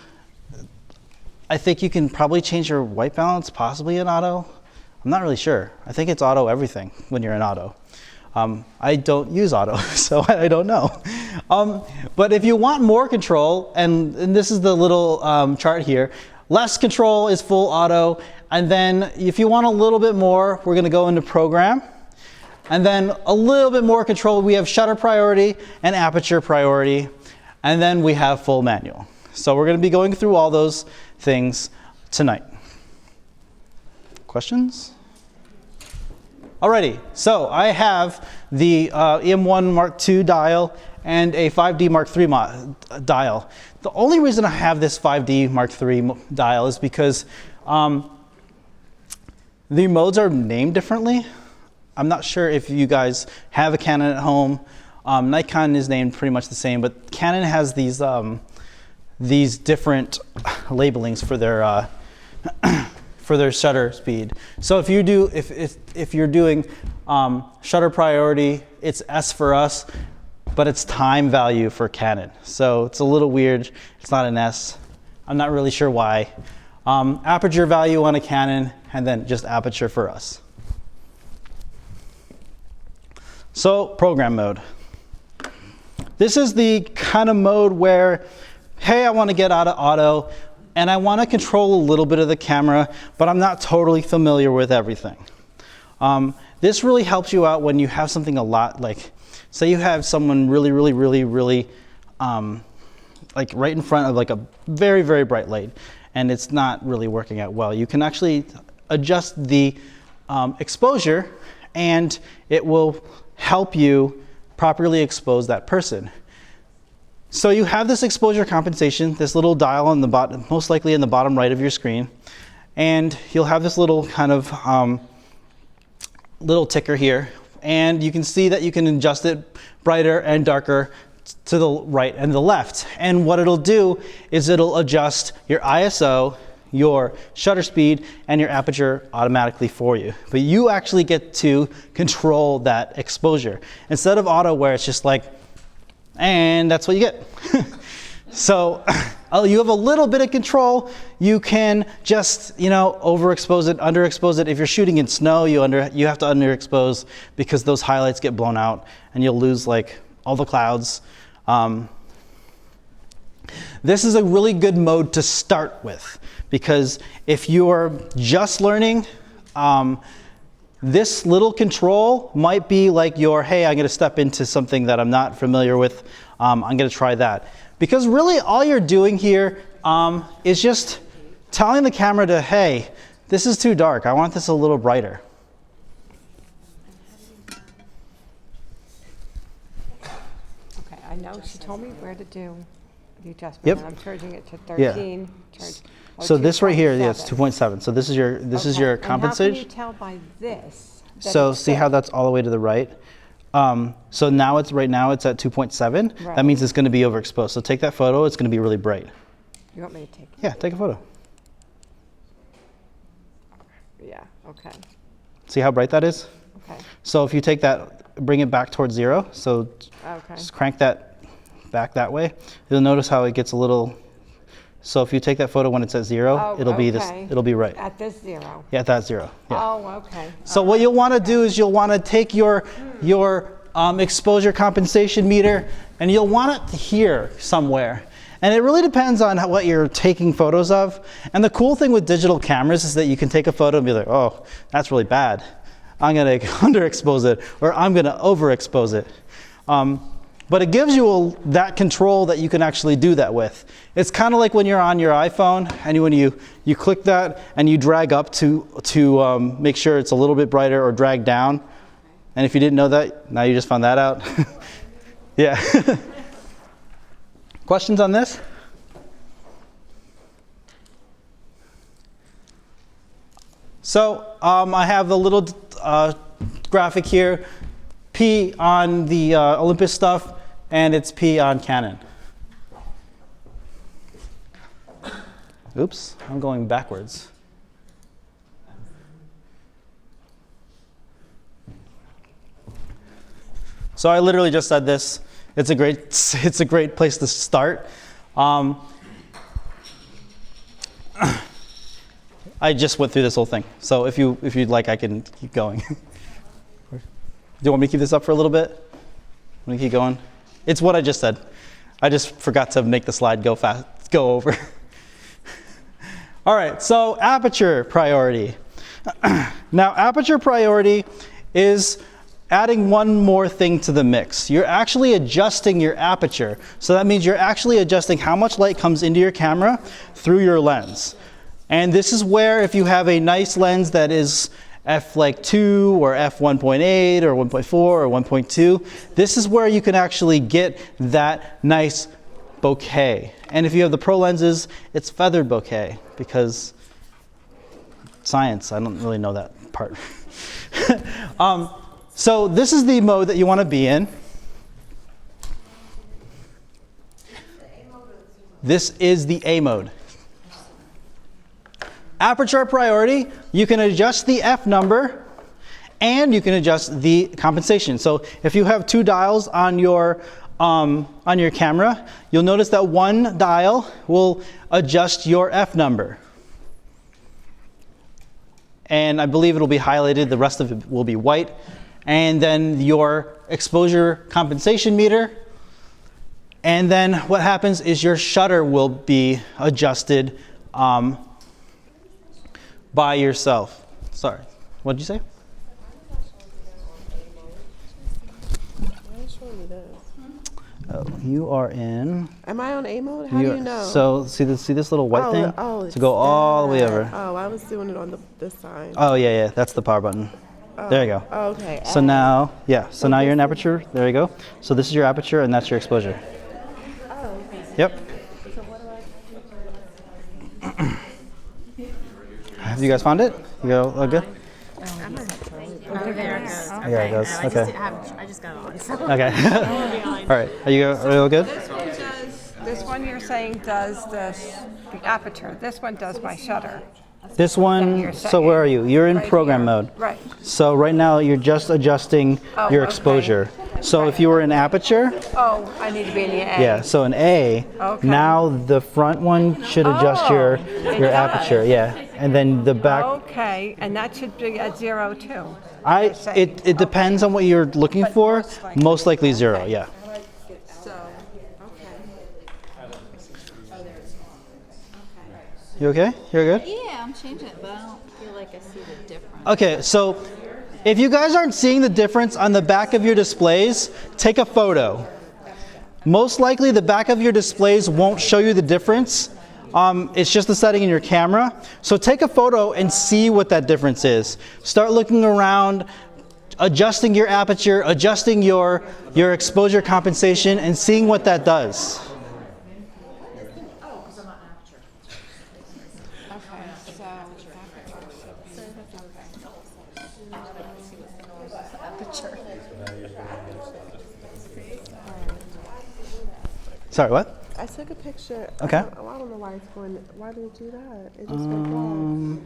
Speaker 1: I think you can probably change your white balance possibly in auto. I'm not really sure. I think it's auto everything when you're in auto. I don't use auto, so I don't know. But if you want more control, and this is the little chart here, less control is full auto, and then if you want a little bit more, we're gonna go into program. And then a little bit more control, we have shutter priority and aperture priority, and then we have full manual. So we're gonna be going through all those things tonight. Questions? Alrighty, so I have the EM1 Mark II dial and a 5D Mark III dial. The only reason I have this 5D Mark III dial is because the modes are named differently. I'm not sure if you guys have a Canon at home. Nikon is named pretty much the same, but Canon has these different labelings for their shutter speed. So if you do, if you're doing shutter priority, it's S for us, but it's time value for Canon. So it's a little weird. It's not an S. I'm not really sure why. Aperture value on a Canon, and then just aperture for us. So program mode. This is the kind of mode where, hey, I want to get out of auto and I want to control a little bit of the camera, but I'm not totally familiar with everything. This really helps you out when you have something a lot, like, say you have someone really, like right in front of like a very, very bright light and it's not really working out well. You can actually adjust the exposure and it will help you properly expose that person. So you have this exposure compensation, this little dial on the bottom, most likely in the bottom right of your screen, and you'll have this little kind of little ticker here, and you can see that you can adjust it brighter and darker to the right and the left. And what it'll do is it'll adjust your ISO, your shutter speed, and your aperture automatically for you. But you actually get to control that exposure. Instead of auto where it's just like, and that's what you get. So you have a little bit of control. You can just, overexpose it, underexpose it. If you're shooting in snow, you have to underexpose because those highlights get blown out and you'll lose like all the clouds. This is a really good mode to start with because if you're just learning, this little control might be like your, hey, I'm going to step into something that I'm not familiar with. I'm going to try that. Because really all you're doing here is just telling the camera to, hey, this is too dark. I want this a little brighter.
Speaker 2: Okay, I know she told me where to do the adjustment.
Speaker 1: Yep.
Speaker 2: And I'm charging it to
Speaker 1: Yeah.
Speaker 2: 13.
Speaker 1: So this right here, yeah, it's
Speaker 2: 2.7.
Speaker 1: 2.7. So this is your
Speaker 2: Okay,
Speaker 1: compensation.
Speaker 2: And how can you tell by this? that
Speaker 1: So
Speaker 2: it's
Speaker 1: see how
Speaker 2: good?
Speaker 1: that's all the way to the right? So now right now it's at 2.7. That
Speaker 2: Right.
Speaker 1: means it's going to be overexposed. So take that photo. It's going to be really bright.
Speaker 2: You want me to take it?
Speaker 1: Yeah, take a photo.
Speaker 2: Yeah, okay,
Speaker 1: See how bright that is?
Speaker 2: okay,
Speaker 1: So if you take that, bring it back towards 0. So
Speaker 2: okay.
Speaker 1: just crank that back that way. You'll notice how it gets a little. So if you take that photo when it's at 0,
Speaker 2: Oh,
Speaker 1: it'll be this.
Speaker 2: okay.
Speaker 1: It'll be right.
Speaker 2: At this 0?
Speaker 1: Yeah, at that 0. Yeah.
Speaker 2: Oh, okay.
Speaker 1: So what you'll want to do is you'll want to take your exposure compensation meter and you'll want it here somewhere. And it really depends on what you're taking photos of. And the cool thing with digital cameras is that you can take a photo and be like, oh, that's really bad. I'm going to underexpose it, or I'm going to overexpose it. But it gives you that control that you can actually do that with. It's kind of like when you're on your iPhone and when you click that and you drag up to make sure it's a little bit brighter, or drag down. And if you didn't know that, now you just found that out. Yeah. Questions on this? So I have the little graphic here, P on the Olympus stuff, and it's P on Canon. Oops, I'm going backwards. So I literally just said this. It's a great place to start. I just went through this whole thing. So if you'd like, I can keep going. Do you want me to keep this up for a little bit? Want me to keep going? It's what I just said. I just forgot to make the slide go over. All right, so aperture priority. Now, aperture priority is adding one more thing to the mix. You're actually adjusting your aperture. So that means you're actually adjusting how much light comes into your camera through your lens. And this is where, if you have a nice lens that is f2 or f1.8 or 1.4 or 1.2, this is where you can actually get that nice bokeh. And if you have the pro lenses, it's feathered bokeh, because science, I don't really know that part. So this is the mode that you want to be in. This is the A mode. Aperture priority, you can adjust the F number and you can adjust the compensation. So if you have two dials on your camera, you'll notice that one dial will adjust your F number. And I believe it'll be highlighted, the rest of it will be white. And then your exposure compensation meter. And then what happens is your shutter will be adjusted by yourself. Sorry, what did you say? Oh, you are in.
Speaker 5: Am I on A mode? How do you know?
Speaker 1: So see this little white thing?
Speaker 5: Oh,
Speaker 1: to
Speaker 5: it's
Speaker 1: go all the way
Speaker 5: that.
Speaker 1: over.
Speaker 5: Oh, I was doing it on this side.
Speaker 1: Oh yeah, that's the power button. There you go.
Speaker 5: Oh, okay.
Speaker 1: So now, so now you're in aperture. There you go. So this is your aperture, and that's your exposure.
Speaker 5: Oh, okay.
Speaker 1: Yep.
Speaker 5: So what do I?
Speaker 1: Have you guys found it? You go all good?
Speaker 6: Oh, there it goes. Okay.
Speaker 1: Yeah, it goes. Okay.
Speaker 6: I just got on. So.
Speaker 1: Okay. All right. Are you all good?
Speaker 2: This one you're saying does the aperture. This one does my shutter.
Speaker 1: This
Speaker 2: you're
Speaker 1: one. So
Speaker 2: saying.
Speaker 1: where are you? You're in
Speaker 2: Right
Speaker 1: program
Speaker 2: here.
Speaker 1: mode.
Speaker 2: Right.
Speaker 1: So right now you're just adjusting
Speaker 2: Oh,
Speaker 1: your
Speaker 2: okay.
Speaker 1: exposure. So if you were in aperture,
Speaker 2: Oh, I need to be in the A.
Speaker 1: yeah. So in A,
Speaker 2: Okay.
Speaker 1: now the front one should adjust your
Speaker 2: it
Speaker 1: aperture.
Speaker 2: does.
Speaker 1: Yeah. And then the back.
Speaker 2: Okay, and that should be at 0 too.
Speaker 1: It depends on what you're looking
Speaker 2: But
Speaker 1: for.
Speaker 2: most likely.
Speaker 1: Most likely 0. Yeah.
Speaker 2: So, okay.
Speaker 1: You okay? You're good?
Speaker 7: Yeah, I'm changing it, but I don't feel like I see the difference.
Speaker 1: Okay, so if you guys aren't seeing the difference on the back of your displays, take a photo. Most likely the back of your displays won't show you the difference. It's just the setting in your camera. So take a photo and see what that difference is. Start looking around, adjusting your aperture, adjusting your exposure compensation, and seeing what that does. Sorry, what?
Speaker 5: I took a picture.
Speaker 1: Okay.
Speaker 5: I don't know why it's going. Why did it do that? It just went black.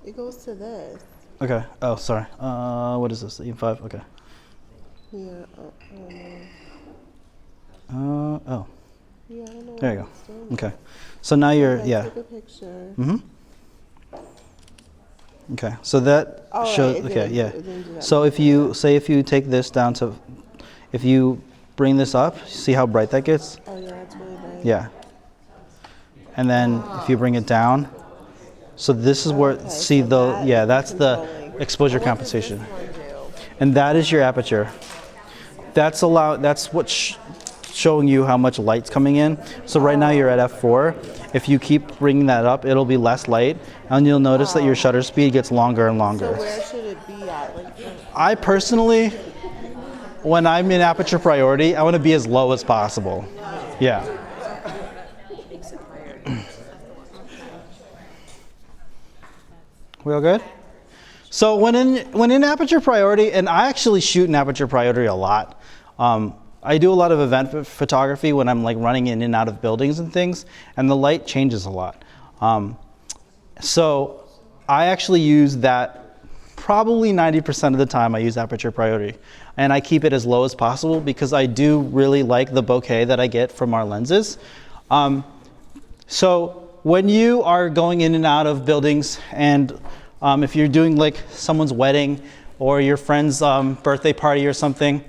Speaker 5: It goes to this.
Speaker 1: Okay. Oh, sorry. What is this? E5? Okay.
Speaker 5: Yeah. I don't know.
Speaker 1: Oh.
Speaker 5: Yeah, I don't know.
Speaker 1: There you
Speaker 5: why
Speaker 1: go.
Speaker 5: it's doing
Speaker 1: Okay. So now you're,
Speaker 5: that. I
Speaker 1: yeah.
Speaker 5: took a picture.
Speaker 1: Mm-hmm. Okay. So that
Speaker 5: Oh,
Speaker 1: shows,
Speaker 5: right, it
Speaker 1: okay,
Speaker 5: didn't-
Speaker 1: yeah.
Speaker 5: it didn't do that.
Speaker 1: So if you, say if you take this down to, if you bring this up, see how bright that gets?
Speaker 5: Oh yeah, it's really bright.
Speaker 1: Yeah. And then if you bring it down, so this is where,
Speaker 5: Okay,
Speaker 1: see
Speaker 5: so
Speaker 1: the,
Speaker 5: that
Speaker 1: yeah,
Speaker 5: is
Speaker 1: that's the
Speaker 5: controlling.
Speaker 1: exposure
Speaker 5: What does
Speaker 1: compensation.
Speaker 5: this one do?
Speaker 1: And that is your aperture. That's what's showing you how much light's coming in. So right now you're at f4. If you keep bringing that up, it'll be less light, and you'll notice that your shutter speed gets longer and
Speaker 5: So
Speaker 1: longer.
Speaker 5: where should it be at? Like,
Speaker 1: I personally, when I'm in aperture priority, I want to be as low as possible. Yeah. We all good? So when in aperture priority, and I actually shoot in aperture priority a lot. I do a lot of event photography when I'm like running in and out of buildings and things, and the light changes a lot. So I actually use that probably 90% of the time. I use aperture priority, and I keep it as low as possible because I do really like the bokeh that I get from our lenses. So when you are going in and out of buildings, and if you're doing like someone's wedding or your friend's birthday party or something,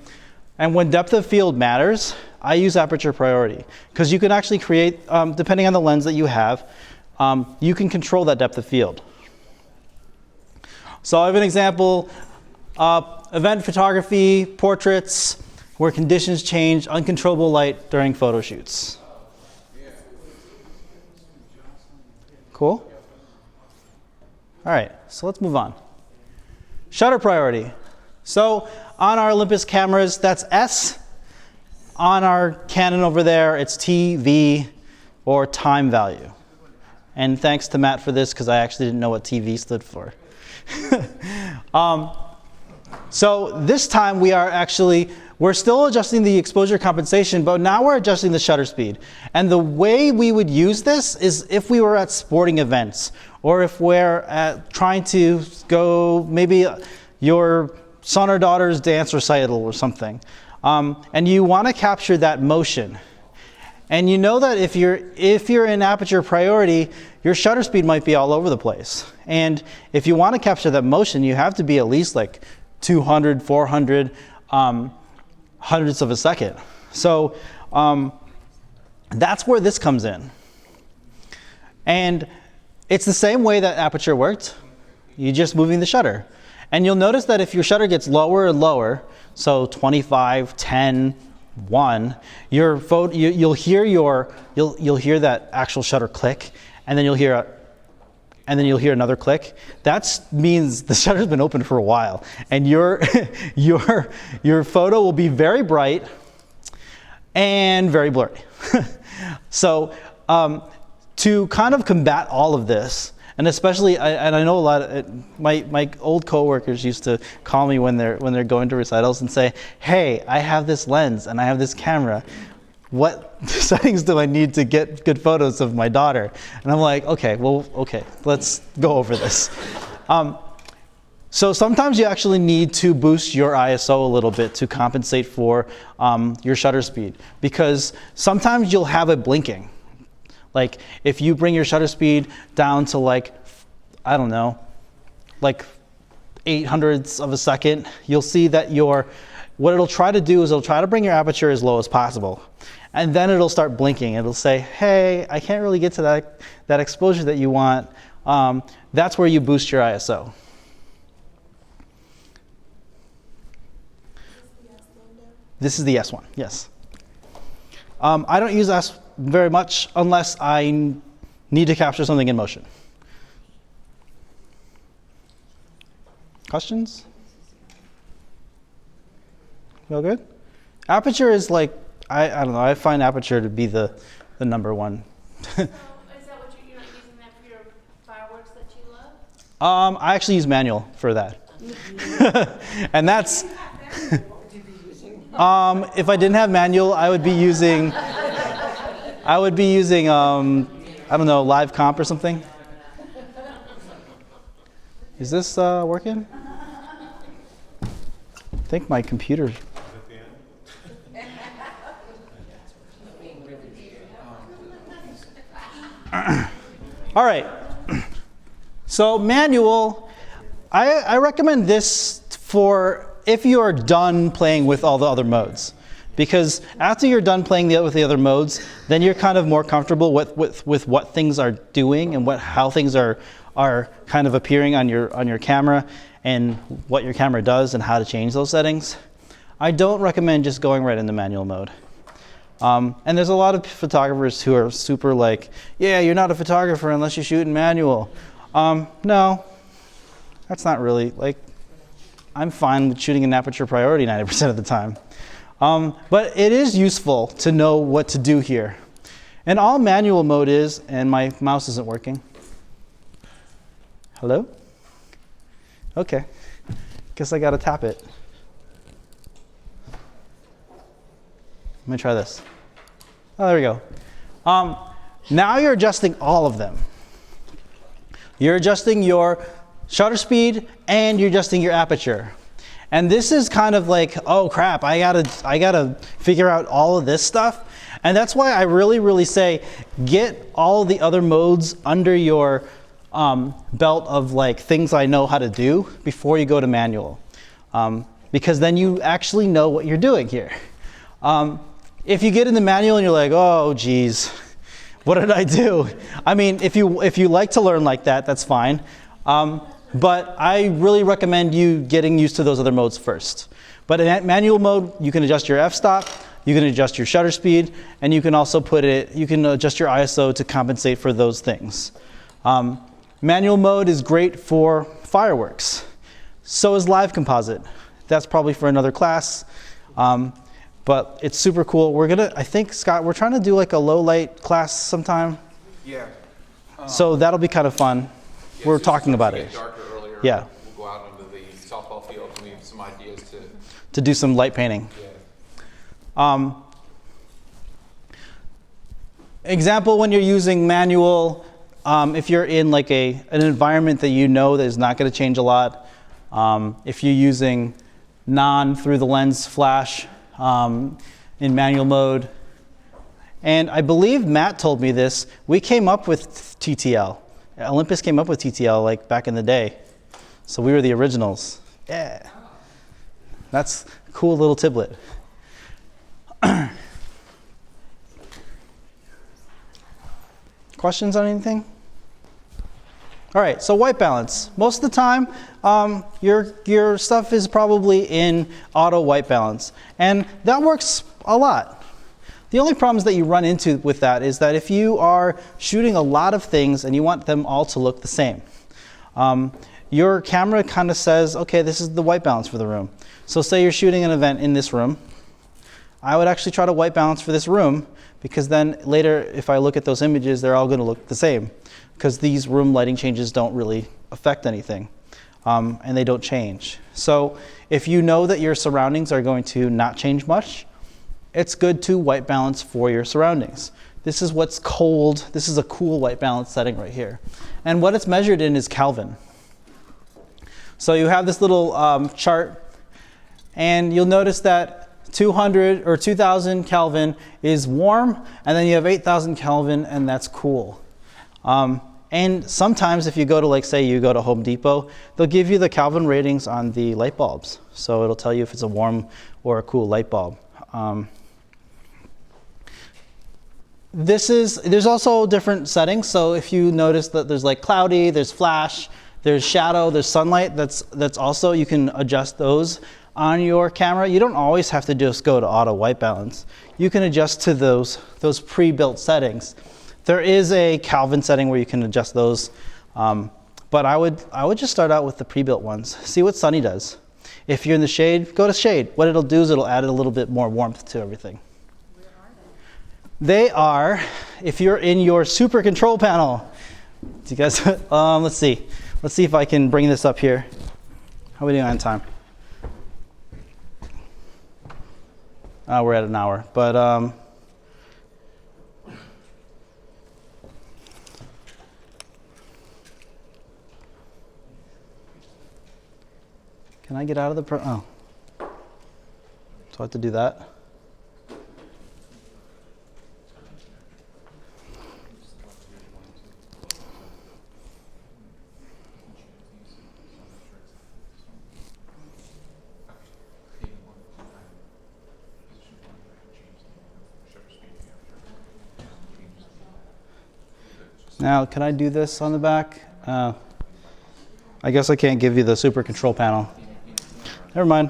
Speaker 1: and when depth of field matters, I use aperture priority because you can actually create, depending on the lens that you have, you can control that depth of field. So I have an example, event photography, portraits, where conditions change, uncontrollable light during photo shoots. Cool? All right, so let's move on. Shutter priority. So on our Olympus cameras, that's S. On our Canon over there, it's T, V, or time value. And thanks to Matt for this, because I actually didn't know what TV stood for. So this time we're still adjusting the exposure compensation, but now we're adjusting the shutter speed. And the way we would use this is if we were at sporting events, or if we're trying to go maybe your son or daughter's dance recital or something. And you want to capture that motion. And you know that if you're in aperture priority, your shutter speed might be all over the place. And if you want to capture that motion, you have to be at least like 200, 400 hundredths of a second. So that's where this comes in. And it's the same way that aperture worked. You're just moving the shutter. And you'll notice that if your shutter gets lower and lower, so 25, 10, 1, your photo, you'll hear that actual shutter click, and then you'll hear another click. That means the shutter's been open for a while, and your photo will be very bright and very blurry. So to kind of combat all of this, and especially, and I know a lot of my old coworkers used to call me when they're going to recitals and say, "Hey, I have this lens and I have this camera. What settings do I need to get good photos of my daughter?" And I'm like, okay, let's go over this. So sometimes you actually need to boost your ISO a little bit to compensate for your shutter speed, because sometimes you'll have it blinking. Like if you bring your shutter speed down to like, I don't know, like 800ths of a second, you'll see that what it'll try to do is it'll try to bring your aperture as low as possible. and then it'll start blinking. It'll say, hey, I can't really get to that exposure that you want. That's where you boost your ISO. This is the S one, yes. I don't use S very much unless I need to capture something in motion. Questions? You all good? Aperture is like, I don't know, I find aperture to be the number one.
Speaker 8: So is that what you're not using that for your fireworks that you love?
Speaker 1: I actually use manual for that. And that's, if I didn't have manual, I would be using, I don't know, live comp or something. Is this working? I think my computer. All right. So manual, I recommend this for if you are done playing with all the other modes. Because after you're done playing with the other modes, then you're kind of more comfortable with what things are doing and how things are kind of appearing on your camera and what your camera does and how to change those settings. I don't recommend just going right into manual mode. And there's a lot of photographers who are super like, yeah, you're not a photographer unless you shoot in manual. No, that's not really, like, I'm fine with shooting in aperture priority 90% of the time. But it is useful to know what to do here. And all manual mode is, and my mouse isn't working. Hello? Okay, guess I gotta tap it. Let me try this. Oh, there we go. Now you're adjusting all of them. You're adjusting your shutter speed and you're adjusting your aperture. And this is kind of like, oh crap, I gotta figure out all of this stuff. And that's why I really say, get all the other modes under your belt of like things I know how to do before you go to manual. Because then you actually know what you're doing here. If you get in the manual and you're like, oh geez, what did I do? I mean, if you like to learn like that, that's fine. But I really recommend you getting used to those other modes first. But in manual mode, you can adjust your f-stop, you can adjust your shutter speed, and you can also you can adjust your ISO to compensate for those things. Manual mode is great for fireworks. So is live composite. That's probably for another class. But it's super cool. I think, Scott, we're trying to do like a low light class sometime.
Speaker 9: Yeah.
Speaker 1: So that'll be kind of fun.
Speaker 9: Yeah,
Speaker 1: We're
Speaker 9: so
Speaker 1: talking about
Speaker 9: to
Speaker 1: it.
Speaker 9: get darker earlier.
Speaker 1: Yeah.
Speaker 9: We'll go out into the softball field and we have some ideas
Speaker 1: To do some light painting.
Speaker 9: yeah.
Speaker 1: Example, when you're using manual, if you're in like an environment that you know that is not going to change a lot, if you're using through the lens flash in manual mode, and I believe Matt told me this, we came up with TTL. Olympus came up with TTL like back in the day. So we were the originals. Yeah. That's a cool little tidbit. Questions on anything? All right, so white balance. Most of the time, your stuff is probably in auto white balance. And that works a lot. The only problems that you run into with that is that if you are shooting a lot of things and you want them all to look the same, your camera kind of says, okay, this is the white balance for the room. So say you're shooting an event in this room. I would actually try to white balance for this room, because then later, if I look at those images, they're all going to look the same, because these room lighting changes don't really affect anything, and they don't change. So if you know that your surroundings are going to not change much, it's good to white balance for your surroundings. This is what's cold. This is a cool white balance setting right here. And what it's measured in is Kelvin. So you have this little chart, and you'll notice that 200 or 2000 Kelvin is warm, and then you have 8000 Kelvin, and that's cool. And sometimes if you go to, like, say you go to Home Depot, they'll give you the Kelvin ratings on the light bulbs. So it'll tell you if it's a warm or a cool light bulb. There's also different settings. So if you notice that there's like cloudy, there's flash, there's shadow, there's sunlight, that's also, you can adjust those on your camera. You don't always have to just go to auto white balance. You can adjust to those pre-built settings. There is a Kelvin setting where you can adjust those, but I would just start out with the pre-built ones. See what Sunny does. If you're in the shade, go to shade. What it'll do is it'll add a little bit more warmth to everything. They are, if you're in your super control panel. Do you guys, let's see. Let's see if I can bring this up here. How are we doing on time? We're at an hour, but can I get out of the oh. So I have to do that. Now, can I do this on the back? I guess I can't give you the super control panel. Never mind.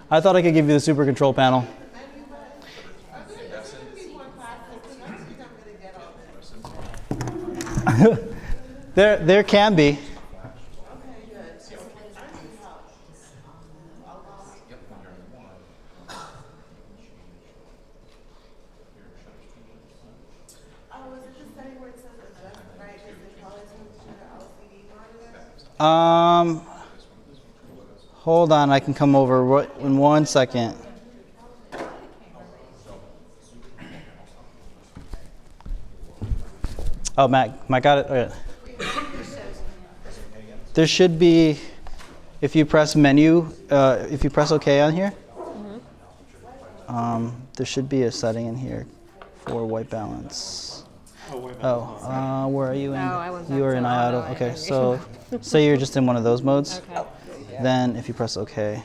Speaker 1: I thought I could give you the super control panel. There can be. Hold on, I can come over in 1 second. Oh, Matt got it? Okay. There should be, if you press menu, if you press OK on here, there should be a setting in here for white balance. Oh, where are you in? You are in iAuto. Okay, so say you're just in one of those modes.
Speaker 6: Okay.
Speaker 1: Then if you press OK,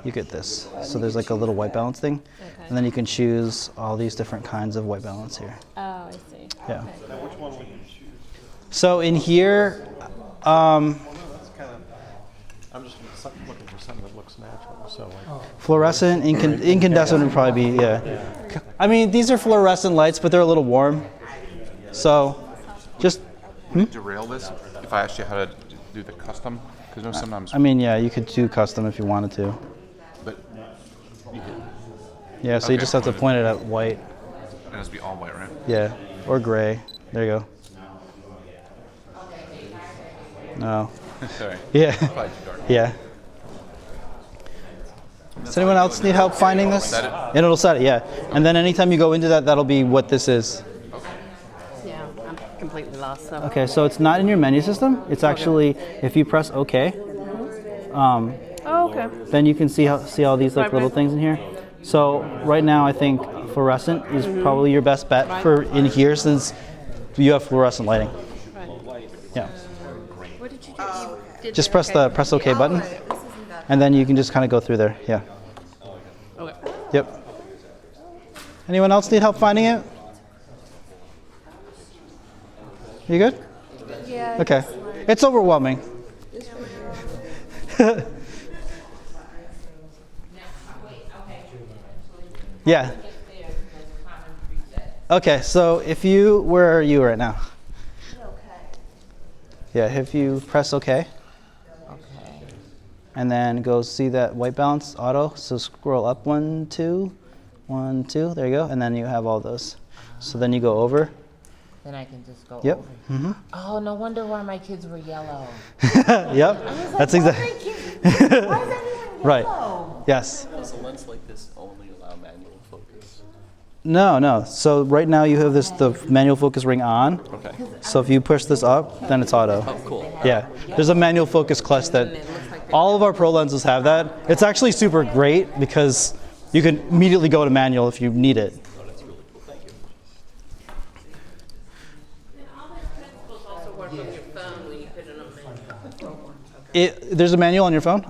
Speaker 1: you get this. So there's like a little white balance thing.
Speaker 6: Okay.
Speaker 1: And then you can choose all these different kinds of white balance here.
Speaker 6: Oh, I see.
Speaker 1: Yeah.
Speaker 6: Okay.
Speaker 1: So in here,
Speaker 10: I'm just looking for something that looks natural. So like
Speaker 1: fluorescent, incandescent would probably be, yeah. I mean, these are fluorescent lights, but they're a little warm. So just,
Speaker 9: Derail this if I asked you how to do the custom? Because sometimes.
Speaker 1: I mean, yeah, you could do custom if you wanted to.
Speaker 9: But you could,
Speaker 1: Yeah, so you just have to point it at white.
Speaker 9: it has to be all white, right?
Speaker 1: Yeah, or gray. There you go. No.
Speaker 9: Sorry.
Speaker 1: Yeah.
Speaker 9: Probably too dark.
Speaker 1: Yeah. Does anyone else need help finding this?
Speaker 9: Set it?
Speaker 1: And it'll set it, yeah. And then anytime you go into that, that'll be what this is.
Speaker 6: Yeah, I'm completely lost. So.
Speaker 1: Okay, so it's not in your menu system. It's actually, if you press OK,
Speaker 6: Oh, okay.
Speaker 1: then you can see all these like little things in here. So right now, I think fluorescent is probably your best bet for in here since you have fluorescent lighting.
Speaker 6: Right.
Speaker 1: Yeah.
Speaker 6: What did you do? You did
Speaker 1: Just
Speaker 6: the
Speaker 1: press OK button, and then you can just kind of go through there. Yeah.
Speaker 6: Okay.
Speaker 1: Yep. Anyone else need help finding it? You good?
Speaker 5: Yeah.
Speaker 1: Okay. It's overwhelming. Yeah. Okay, so where are you right now? Yeah, if you press OK. And then go see that white balance auto. So scroll up 1, 2, 1, 2. There you go. And then you have all those. So then you go over.
Speaker 11: Then I can just go
Speaker 1: Yep.
Speaker 11: over.
Speaker 1: Mm-hmm.
Speaker 11: Oh, no wonder why my kids were yellow.
Speaker 1: Yep. That's exactly.
Speaker 11: Why is everyone
Speaker 1: Right.
Speaker 11: yellow?
Speaker 1: Yes.
Speaker 3: Does a lens like this only allow manual focus?
Speaker 1: No. So right now you have the manual focus ring on.
Speaker 3: Okay.
Speaker 1: So if you push this up, then it's auto.
Speaker 3: Oh, cool.
Speaker 1: Yeah. There's a manual focus clutch that all of our pro lenses have that. It's actually super great because you can immediately go to manual if you need it.
Speaker 3: Oh, that's really cool. Thank you.
Speaker 1: There's a manual on your phone?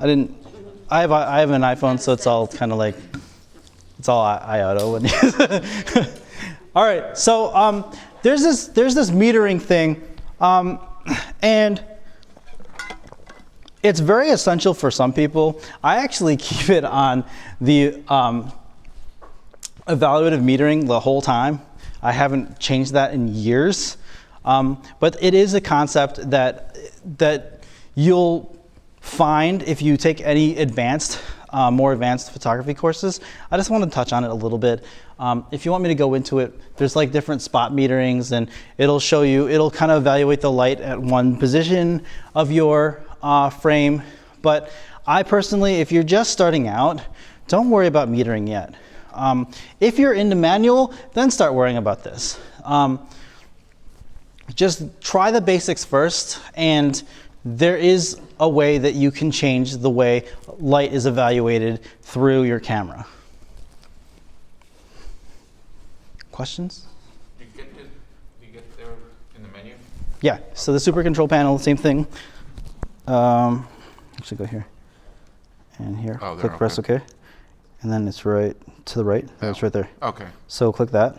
Speaker 1: I have an iPhone, so it's all kind of like It's all IOTO. All right, so there's this metering thing, and it's very essential for some people. I actually keep it on the evaluative metering the whole time. I haven't changed that in years, but it is a concept that you'll find if you take any more advanced photography courses. I just want to touch on it a little bit. If you want me to go into it, there's like different spot meterings, and it'll show you, it'll kind of evaluate the light at one position of your frame. But I personally, if you're just starting out, don't worry about metering yet. If you're into manual, then start worrying about this. Just try the basics first, and there is a way that you can change the way light is evaluated through your camera. Questions?
Speaker 9: You get there in the menu?
Speaker 1: Yeah, so the super control panel, same thing. Actually go here and here.
Speaker 9: Oh, there,
Speaker 1: click press OK. And then it's right to the right. Oh, it's right there.
Speaker 9: Okay.
Speaker 1: So click that.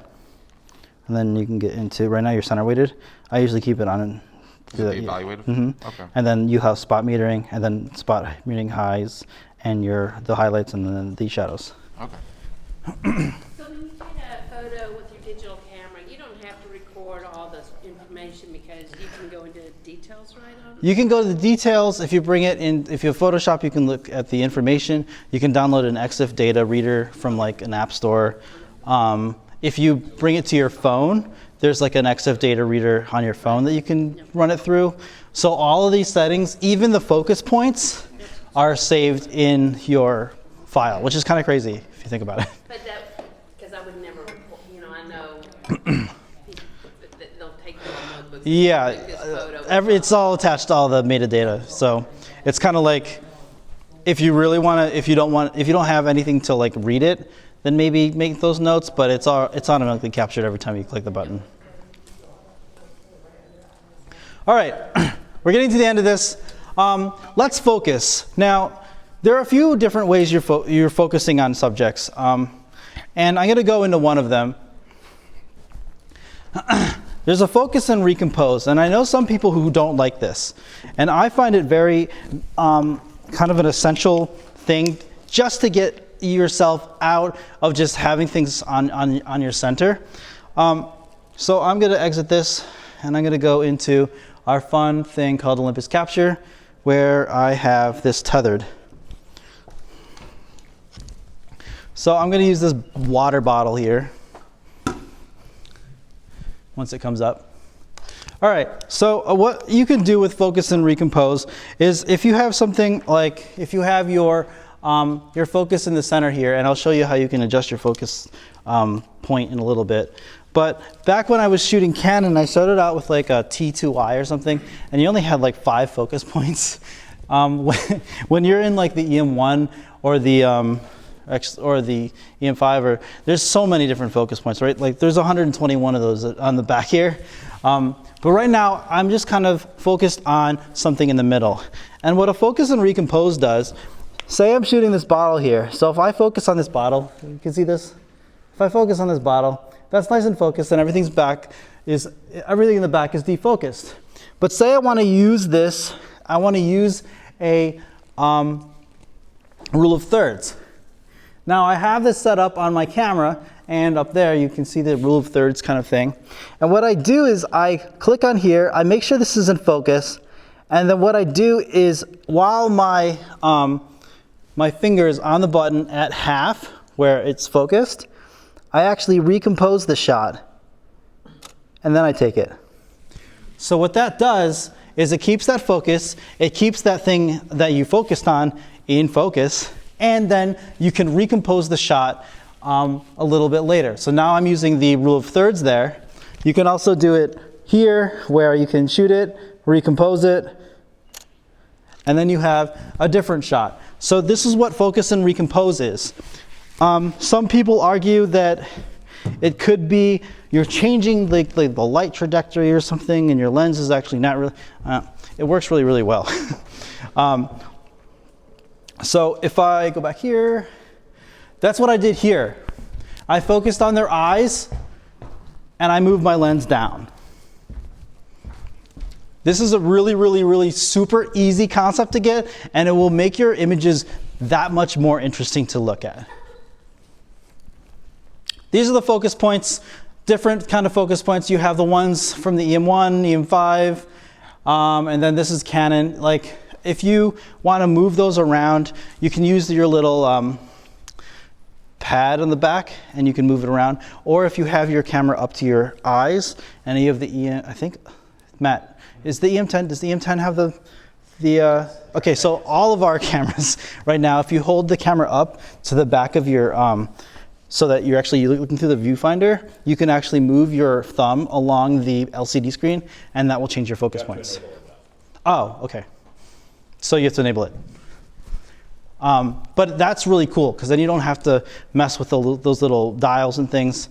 Speaker 1: And then you can get into, right now you're center weighted. I usually keep it on and do that.
Speaker 9: Evaluated?
Speaker 1: Mm-hmm.
Speaker 9: Okay.
Speaker 1: And then you have spot metering, and then spot metering highs, and the highlights, and then the shadows.
Speaker 9: Okay.
Speaker 8: So when you take a photo with your digital camera, you don't have to record all this information because you can go into details right on it?
Speaker 1: You can go to the details. If you bring it in, if you have Photoshop, you can look at the information. You can download an EXIF data reader from like an app store. If you bring it to your phone, there's like an EXIF data reader on your phone that you can run it through. So all of these settings, even the focus points, are saved in your file, which is kind of crazy if you think about it.
Speaker 8: But that, because I would never report, I know people, they'll take their own notebooks.
Speaker 1: Yeah,
Speaker 8: Take this photo.
Speaker 1: it's all attached to all the metadata. So it's kind of like, if you really want to, if you don't have anything to like read it, then maybe make those notes, but it's automatically captured every time you click the button. All right, we're getting to the end of this. Let's focus. Now, there are a few different ways you're focusing on subjects, and I'm going to go into one of them. There's a focus and recompose, and I know some people who don't like this, and I find it very kind of an essential thing just to get yourself out of just having things on your center. So I'm going to exit this, and I'm going to go into our fun thing called Olympus Capture, where I have this tethered. So I'm going to use this water bottle here once it comes up. All right, so what you can do with focus and recompose is if you have something like, if you have your focus in the center here, and I'll show you how you can adjust your focus point in a little bit. But back when I was shooting Canon, I started out with like a T2i or something, and you only had like 5 focus points. When you're in like the EM1 or the EM5, there's so many different focus points, right? Like there's 121 of those on the back here. But right now, I'm just kind of focused on something in the middle. And what a focus and recompose does, say I'm shooting this bottle here. So if I focus on this bottle, you can see this. If I focus on this bottle, that's nice and focused, and everything in the back is defocused. But say I want to use this, I want to use a rule of thirds. Now I have this set up on my camera, and up there you can see the rule of thirds kind of thing. And what I do is I click on here, I make sure this is in focus, and then what I do is while my finger is on the button at half where it's focused, I actually recompose the shot, and then I take it. So what that does is it keeps that focus, it keeps that thing that you focused on in focus, and then you can recompose the shot a little bit later. So now I'm using the rule of thirds there. You can also do it here where you can shoot it, recompose it, and then you have a different shot. So this is what focus and recompose is. Some people argue that it could be you're changing the light trajectory or something, and your lens is actually not really, it works really, really well. So if I go back here, that's what I did here. I focused on their eyes, and I moved my lens down. This is a really, really, really super easy concept to get, and it will make your images that much more interesting to look at. These are the focus points, different kind of focus points. You have the ones from the EM1, EM5, and then this is Canon. Like, if you want to move those around, you can use your little pad on the back, and you can move it around. Or if you have your camera up to your eyes, and you have the EM, I think, Matt, is the EM10, does the EM10 have the okay, so all of our cameras right now, if you hold the camera up to the back of your, so that you're actually looking through the viewfinder, you can actually move your thumb along the LCD screen, and that will change your focus points. Oh, okay. So you have to enable it. But that's really cool, because then you don't have to mess with those little dials and things.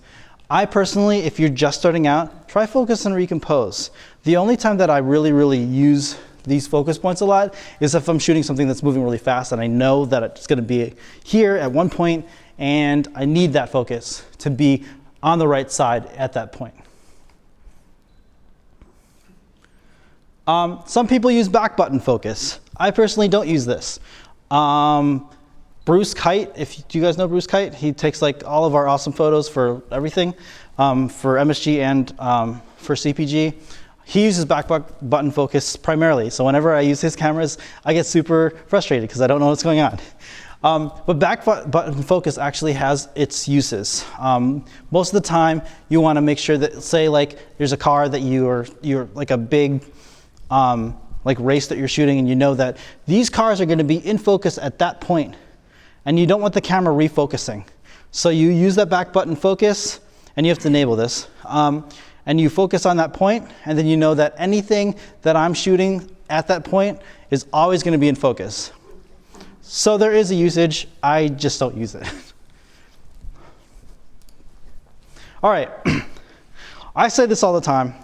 Speaker 1: I personally, if you're just starting out, try focus and recompose. The only time that I really, really use these focus points a lot is if I'm shooting something that's moving really fast and I know that it's going to be here at one point, and I need that focus to be on the right side at that point. Some people use back button focus. I personally don't use this. Bruce Kite, do you guys know Bruce Kite? He takes like all of our awesome photos for everything, for MSG and for CPG. He uses back button focus primarily. So whenever I use his cameras, I get super frustrated because I don't know what's going on. But back button focus actually has its uses. Most of the time, you want to make sure that, say, like there's a car that you're like a big like race that you're shooting, and you know that these cars are going to be in focus at that point, and you don't want the camera refocusing. So you use that back button focus, and you have to enable this. And you focus on that point, and then you know that anything that I'm shooting at that point is always going to be in focus. So there is a usage, I just don't use it. All right, I say this all the time,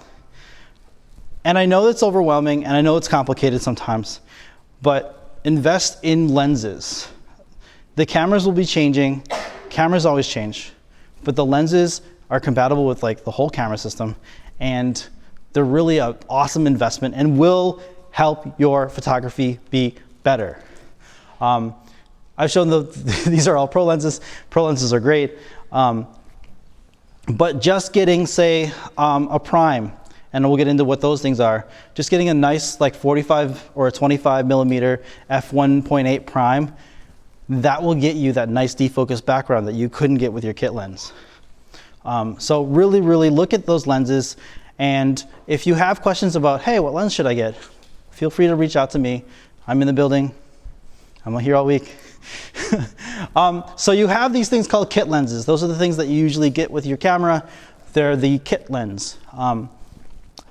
Speaker 1: and I know it's overwhelming, and I know it's complicated sometimes, but invest in lenses. The cameras will be changing, cameras always change, but the lenses are compatible with like the whole camera system, and they're really an awesome investment and will help your photography be better. I've shown these are all pro lenses. Pro lenses are great, but just getting, say, a prime, and we'll get into what those things are. Just getting a nice like 45 or a 25 millimeter f1.8 prime, that will get you that nice defocus background that you couldn't get with your kit lens. So really, really look at those lenses, and if you have questions about, hey, what lens should I get? Feel free to reach out to me. I'm in the building. I'm here all week. So you have these things called kit lenses. Those are the things that you usually get with your camera. They're the kit lens.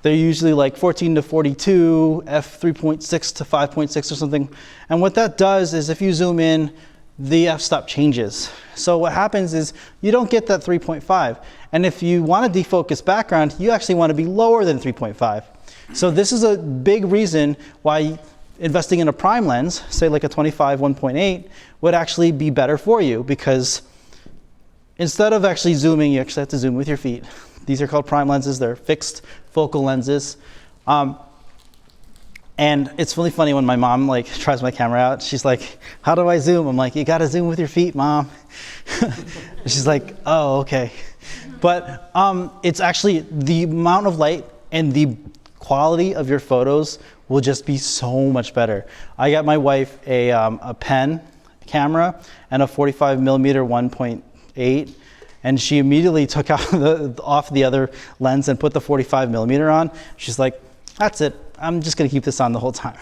Speaker 1: They're usually like 14 to 42, f3.6 to 5.6 or something. And what that does is if you zoom in, the f-stop changes. So what happens is you don't get that 3.5. And if you want a defocus background, you actually want to be lower than 3.5. So this is a big reason why investing in a prime lens, say like a 25 1.8, would actually be better for you, because instead of actually zooming, you actually have to zoom with your feet. These are called prime lenses. They're fixed focal lenses. And it's really funny when my mom like tries my camera out. She's like, how do I zoom? I'm like, you got to zoom with your feet, Mom. She's like, oh, okay. But it's actually the amount of light and the quality of your photos will just be so much better. I got my wife a pen camera and a 45 millimeter 1.8, and she immediately took out off the other lens and put the 45 millimeter on. She's like, that's it. I'm just going to keep this on the whole time.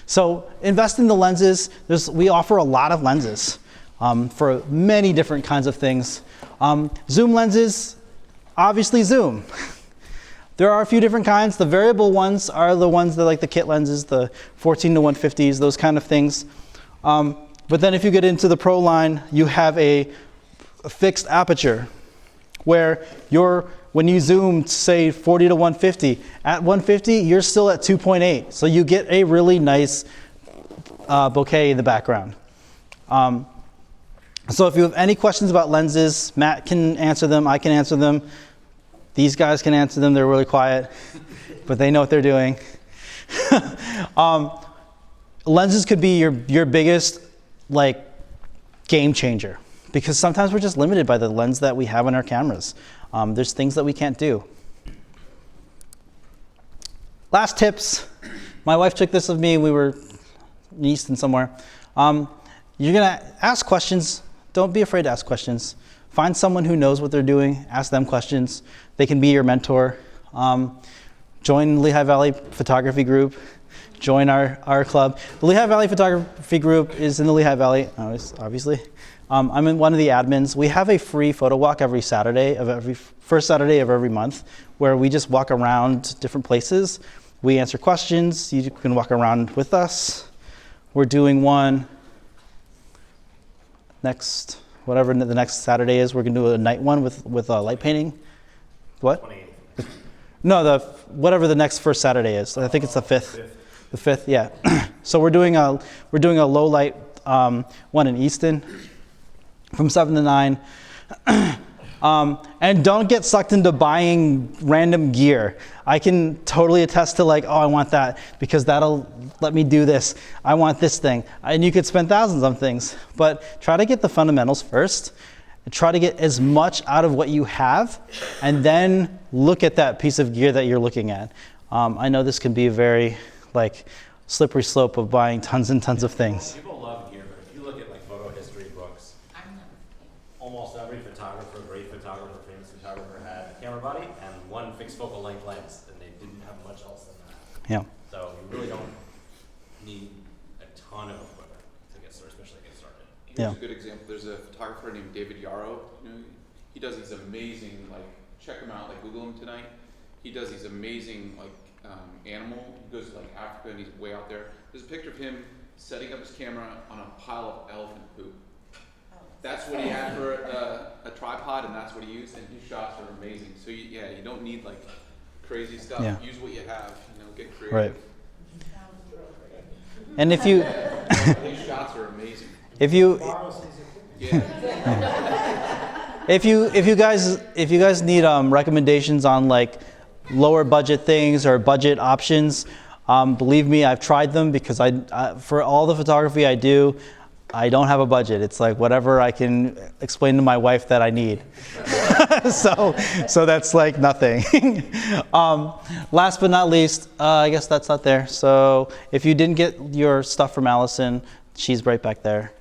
Speaker 1: So invest in the lenses. We offer a lot of lenses for many different kinds of things. Zoom lenses, obviously zoom. There are a few different kinds. The variable ones are the ones that like the kit lenses, the 14 to 150s, those kind of things. But then if you get into the pro line, you have a fixed aperture where when you zoom, say 40 to 150, at 150, you're still at 2.8. So you get a really nice bokeh in the background. So if you have any questions about lenses, Matt can answer them, I can answer them. These guys can answer them, they're really quiet, but they know what they're doing. Lenses could be your biggest like game changer, because sometimes we're just limited by the lens that we have on our cameras. There's things that we can't do. Last tips. My wife took this of me. We were in Easton somewhere. You're gonna ask questions. Don't be afraid to ask questions. Find someone who knows what they're doing. Ask them questions. They can be your mentor. Join the Lehigh Valley Photography Group. Join our club. The Lehigh Valley Photography Group is in the Lehigh Valley, obviously. I'm in one of the admins. We have a free photo walk every first Saturday of every month, where we just walk around different places. We answer questions. You can walk around with us. We're doing one next, whatever the next Saturday is. We're gonna do a night one with light painting. What?
Speaker 4: 28th.
Speaker 1: No, whatever the next first Saturday is. I think it's the 5th. The 5th, yeah. So we're doing a low light one in Easton from 7 to 9. And don't get sucked into buying random gear. I can totally attest to like, oh, I want that because that'll let me do this. I want this thing. And you could spend thousands on things, but try to get the fundamentals first and try to get as much out of what you have, and then look at that piece of gear that you're looking at. I know this can be a very like slippery slope of buying tons and tons of things.
Speaker 4: People love gear, but if you look at like photo history books, almost every photographer, great photographer, famous photographer had a camera body and one fixed focal length lens, and they didn't have much else than that.
Speaker 1: Yeah.
Speaker 4: So you really don't need a ton of equipment to get started, especially to get started.
Speaker 9: Here's a good example. There's a photographer named David Yarrow. You know, he does these amazing, like, check him out, like Google him tonight. He does these amazing, like, animal. He goes to like Africa and he's way out there. There's a picture of him setting up his camera on a pile of elephant poop. That's what he had for a tripod, and that's what he used, and his shots are amazing. So you don't need like crazy stuff.
Speaker 1: Yeah.
Speaker 9: Use what you have, get creative.
Speaker 1: Right. And if you
Speaker 9: These shots are amazing.
Speaker 1: if you guys need recommendations on like lower budget things or budget options, believe me, I've tried them, because I for all the photography I do, I don't have a budget. It's like whatever I can explain to my wife that I need. so that's like nothing. Last but not least, I guess that's not there. So if you didn't get your stuff from Allison, she's right back there.